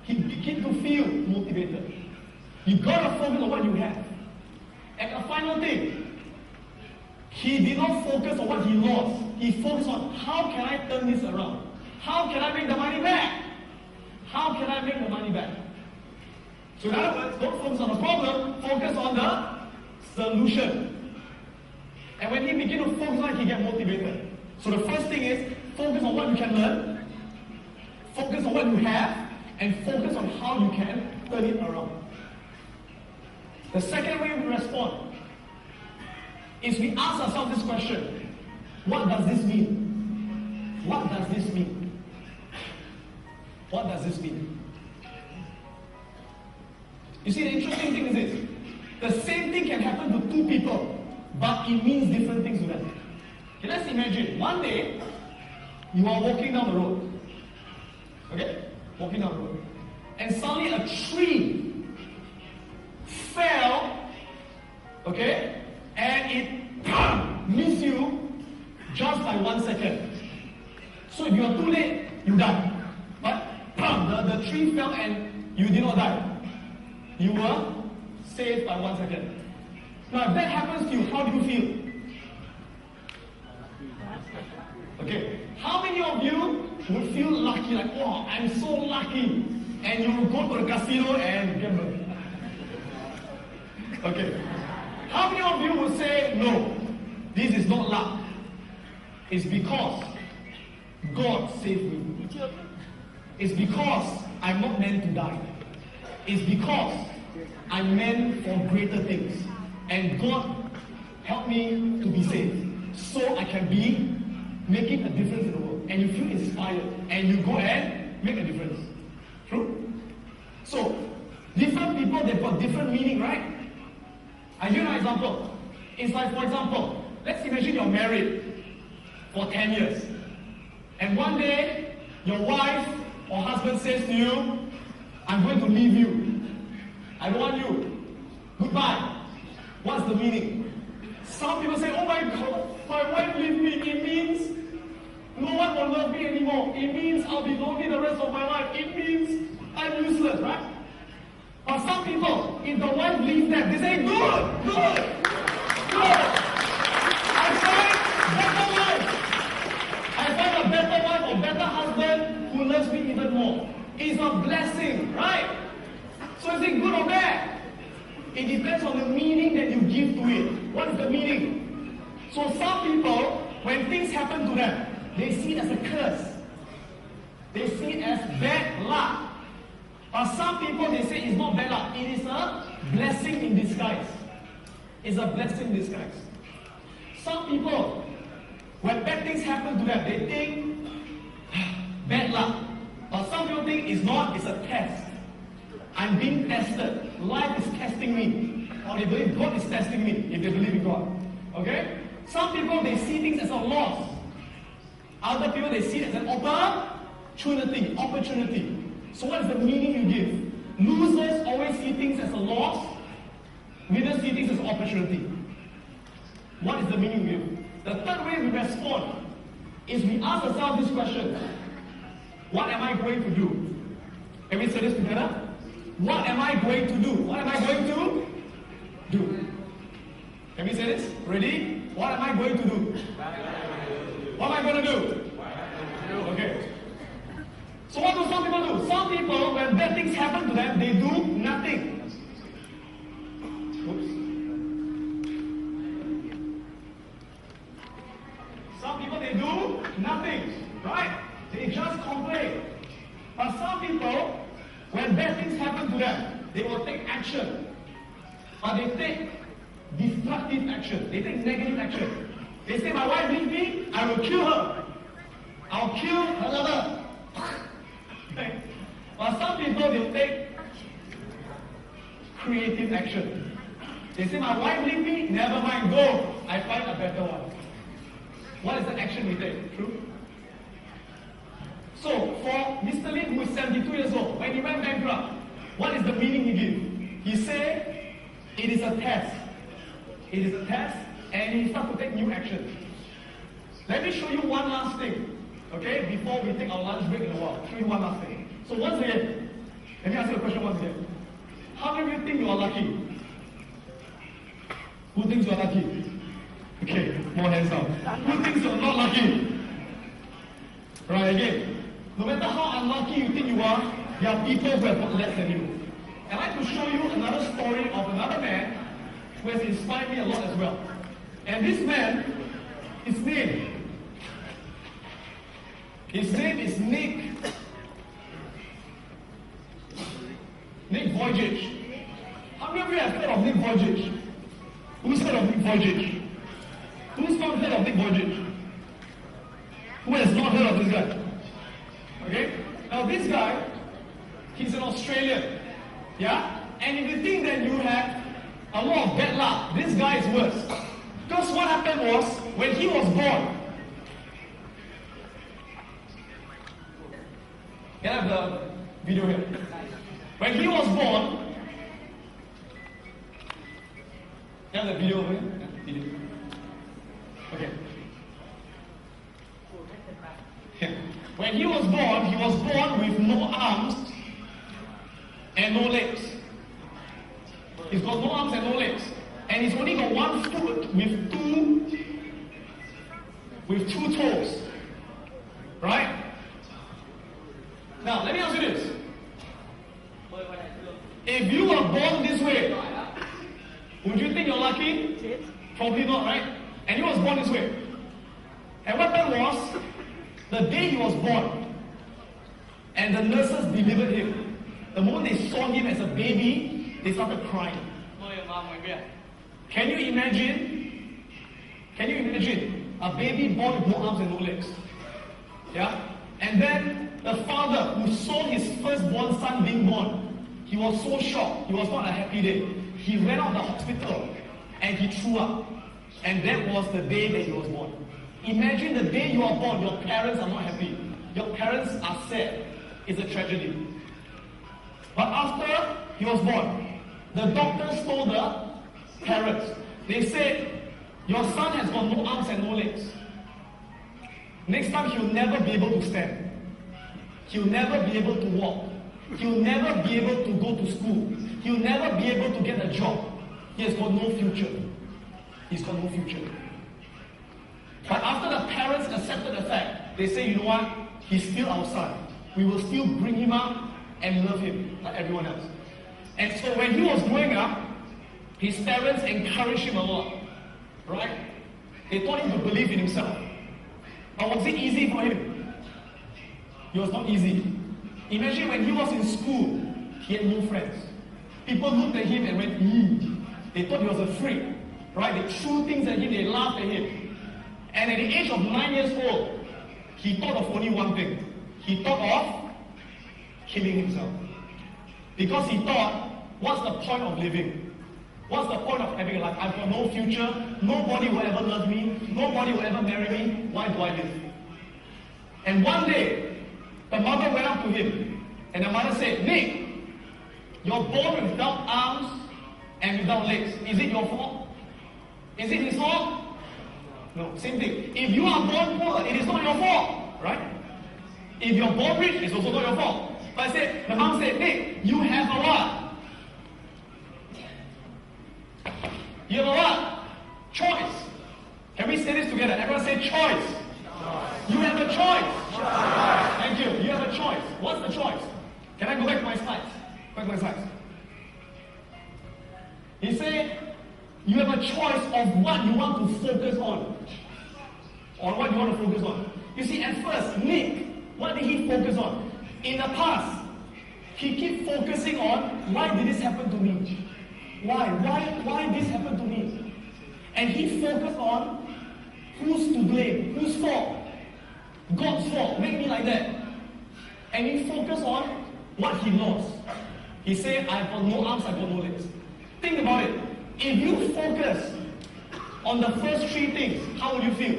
he begins to feel motivated. You gotta focus on what you have. And the final thing, he did not focus on what he lost. He focused on, how can I turn this around? How can I make the money back? How can I make the money back? So in other words, don't focus on the problem, focus on the solution. And when he begins to focus on it, he gets motivated. So the first thing is, focus on what you can learn, focus on what you have, and focus on how you can turn it around. The second way we respond is we ask ourselves this question, what does this mean? What does this mean? What does this mean? You see, the interesting thing is this. The same thing can happen to two people, but it means different things to them. Okay, let's imagine, one day, you are walking down the road. Okay? Walking down the road. And suddenly a tree fell, okay? And it missed you just by 1 second. So if you are too late, you die. But the tree fell and you did not die. You were saved by 1 second. Now, if that happens to you, how do you feel? Okay, how many of you would feel lucky, like, oh, I'm so lucky, and you will go to the casino and gamble? Okay, how many of you would say, no, this is not luck? It's because God saved me. It's because I'm not meant to die. It's because I'm meant for greater things. And God helped me to be saved, so I can be making a difference in the world. And you feel inspired, and you go and make a difference. True? So, different people, they've got different meaning, right? I give you an example. It's like, for example, let's imagine you're married for 10 years. And one day, your wife or husband says to you, I'm going to leave you. I don't want you. Goodbye. What's the meaning? Some people say, oh my God, my wife leave me. It means no one will love me anymore. It means I'll be lonely the rest of my life. It means I'm useless, right? But some people, if the wife leaves them, they say, good, good, good. I find better wife. I find a better wife or better husband who loves me even more. It's a blessing, right? So is it good or bad? It depends on the meaning that you give to it. What is the meaning? So some people, when things happen to them, they see it as a curse. They see it as bad luck. But some people, they say it's not bad luck. It is a blessing in disguise. It's a blessing in disguise. Some people, when bad things happen to them, they think bad luck. But some people think it's not, it's a test. I'm being tested. Life is testing me. Or they believe God is testing me, if they believe in God. Okay? Some people, they see things as a loss. Other people, they see it as an opportunity. So what is the meaning you give? Losers always see things as a loss. Winners see things as an opportunity. What is the meaning you give? The third way we respond is we ask ourselves this question. What am I going to do? Can we say this together? What am I going to do? What am I going to do? Can we say this? Ready? What am I going to do? What am I going to do? Okay. So what do some people do? Some people, when bad things happen to them, they do nothing. Oops. Some people, they do nothing. Right? They just complain. But some people, when bad things happen to them, they will take action. But they take destructive action. They take negative action. They say, my wife leaves me, I will kill her. I'll kill her lover. Okay. But some people, they take creative action. They say, my wife leaves me, never mind, go. I find a better one. What is the action we take? True? So, for Mr. Lin, who is 72 years old, when he went bankrupt, what is the meaning he gave? He said, it is a test. It is a test, and he started to take new action. Let me show you one last thing, okay, before we take our lunch break in a while. Show you one last thing. So once again, let me ask you a question once again. How many of you think you are lucky? Who thinks you are lucky? Okay, more hands up. Who thinks you are not lucky? Right, again. No matter how unlucky you think you are, there are people who have got less than you. I'd like to show you another story of another man who has inspired me a lot as well. And this man, his name is Nick Vujicic. How many of you have heard of Nick Vujicic? Who's heard of Nick Vujicic? Who's not heard of Nick Vujicic? Who has not heard of this guy? Okay? Now this guy, he's an Australian. Yeah? And if you think that you have a lot of bad luck, this guy is worse. Because what happened was, when he was born, can I have the video here? When he was born, can I have the video over here? Yeah, video. Okay. When he was born with no arms, and no legs. He's got no arms and no legs. And he's only got one foot with two toes. Right? Now, let me ask you this. If you were born this way, would you think you're lucky? Probably not, right? And he was born this way. And what happened was, the day he was born, and the nurses delivered him, the moment they saw him as a baby, they started crying. Can you imagine? A baby born with no arms and no legs? Yeah? And then the father who saw his firstborn son being born, he was so shocked. It was not a happy day. He ran out of the hospital and he threw up. And that was the day that he was born. Imagine the day you are born, your parents are not happy. Your parents are sad. It's a tragedy. But after he was born, the doctors told the parents, they said, your son has got no arms and no legs. Next time he'll never be able to stand. He'll never be able to walk. He'll never be able to go to school. He'll never be able to get a job. He has got no future. He's got no future. But after the parents accepted the fact, they say, you know what? He's still our son. We will still bring him up and love him like everyone else. And so when he was growing up, his parents encouraged him a lot. Right? They taught him to believe in himself. But was it easy for him? It was not easy. Imagine when he was in school, he had no friends. People looked at him and went, They thought he was a freak. Right? They threw things at him, they laughed at him. And at the age of 9 years old, he thought of only one thing. He thought of killing himself. Because he thought, what's the point of living? What's the point of having a life? I've got no future. Nobody will ever love me. Nobody will ever marry me. Why do I live? And one day, the mother went up to him. And the mother said, Nick, you're born without arms and without legs. Is it your fault? Is it his fault? No, same thing. If you are born poor, it is not your fault. Right? If you're born rich, it's also not your fault. But the mom said, Nick, you have a what? You have a what? Choice. Can we say this together? Everyone say choice. You have a choice. Thank you. You have a choice. What's the choice? Can I go back to my slides? Back to my slides. He said, you have a choice of what you want to focus on. Or what you want to focus on. You see, at first, Nick, what did he focus on? In the past, he kept focusing on, why did this happen to me? Why this happened to me? And he focused on who's to blame, whose fault? God's fault, make me like that. And he focused on what he lost. He said, I've got no arms, I've got no legs. Think about it. If you focus on the first three things, how would you feel?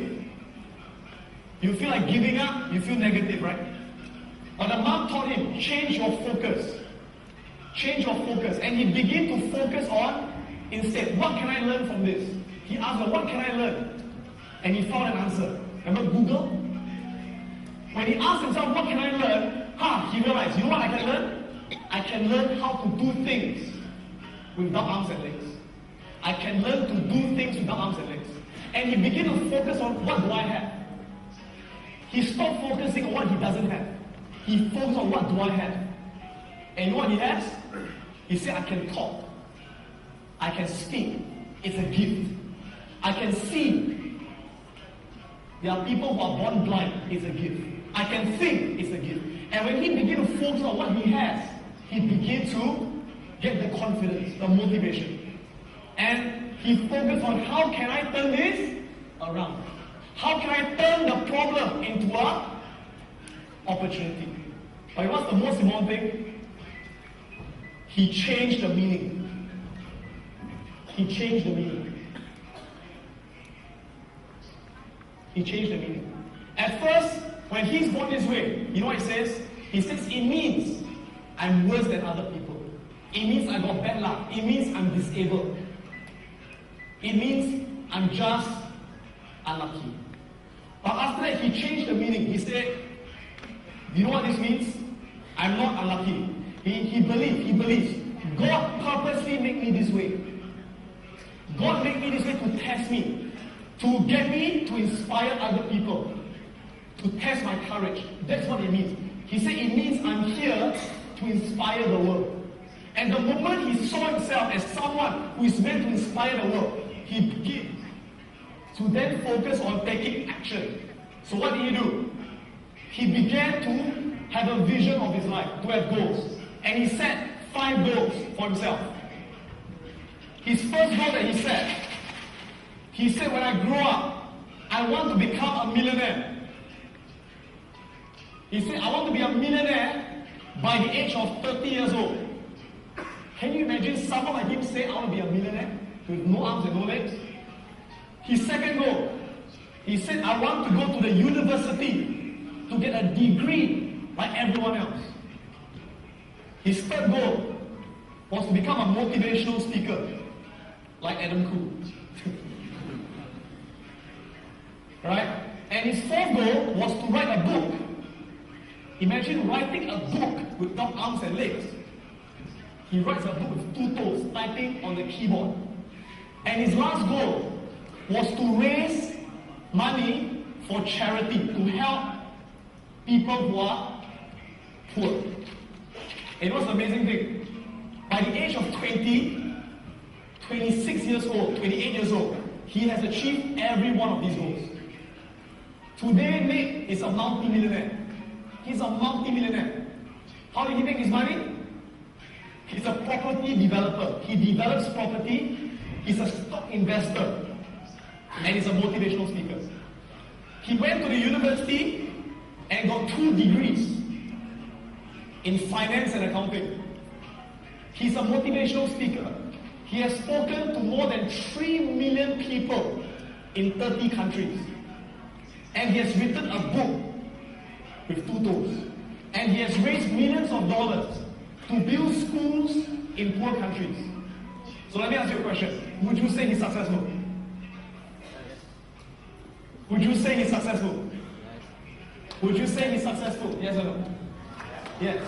You feel like giving up, you feel negative, right? But the mom taught him, change your focus. Change your focus. And he began to focus on, instead, what can I learn from this? He asked her, what can I learn? And he found an answer. Remember Google? When he asked himself, what can I learn? He realized, you know what I can learn? I can learn how to do things without arms and legs. I can learn to do things without arms and legs. And he began to focus on, what do I have? He stopped focusing on what he doesn't have. He focused on, what do I have? And you know what he has? He said, I can talk. I can speak. It's a gift. I can see. There are people who are born blind. It's a gift. I can think. It's a gift. And when he began to focus on what he has, he began to get the confidence, the motivation. And he focused on, how can I turn this around? How can I turn the problem into an opportunity? But what's the most important thing? He changed the meaning. He changed the meaning. He changed the meaning. At first, when he's born this way, you know what he says? He says, it means I'm worse than other people. It means I got bad luck. It means I'm disabled. It means I'm just unlucky. But after that, he changed the meaning. He said, you know what this means? I'm not unlucky. He believes. God purposely made me this way. God made me this way to test me, to get me to inspire other people, to test my courage. That's what it means. He said it means I'm here to inspire the world. And the moment he saw himself as someone who is meant to inspire the world, he began to then focus on taking action. So what did he do? He began to have a vision of his life, to have goals. And he set 5 goals for himself. His first goal that he said, when I grow up, I want to become a millionaire. He said, I want to be a millionaire by the age of 30 years old. Can you imagine someone like him say, I want to be a millionaire with no arms and no legs? His second goal, he said, I want to go to the university to get a degree like everyone else. His third goal was to become a motivational speaker like Khoo. Right? And his fourth goal was to write a book. Imagine writing a book without arms and legs. He writes a book with 2 toes, typing on the keyboard. And his last goal was to raise money for charity, to help people who are poor. And it was an amazing thing. By the age of 20, 26 years old, 28 years old, he has achieved every one of these goals. Today, Nick is a multi-millionaire. He's a multi-millionaire. How did he make his money? He's a property developer. He develops property. He's a stock investor. And he's a motivational speaker. He went to the university and got 2 degrees in finance and accounting. He's a motivational speaker. He has spoken to more than 3 million people in 30 countries. And he has written a book with 2 toes. And he has raised millions of dollars to build schools in poor countries. So let me ask you a question. Would you say he's successful? Would you say he's successful? Would you say he's successful? Yes or no? Yes.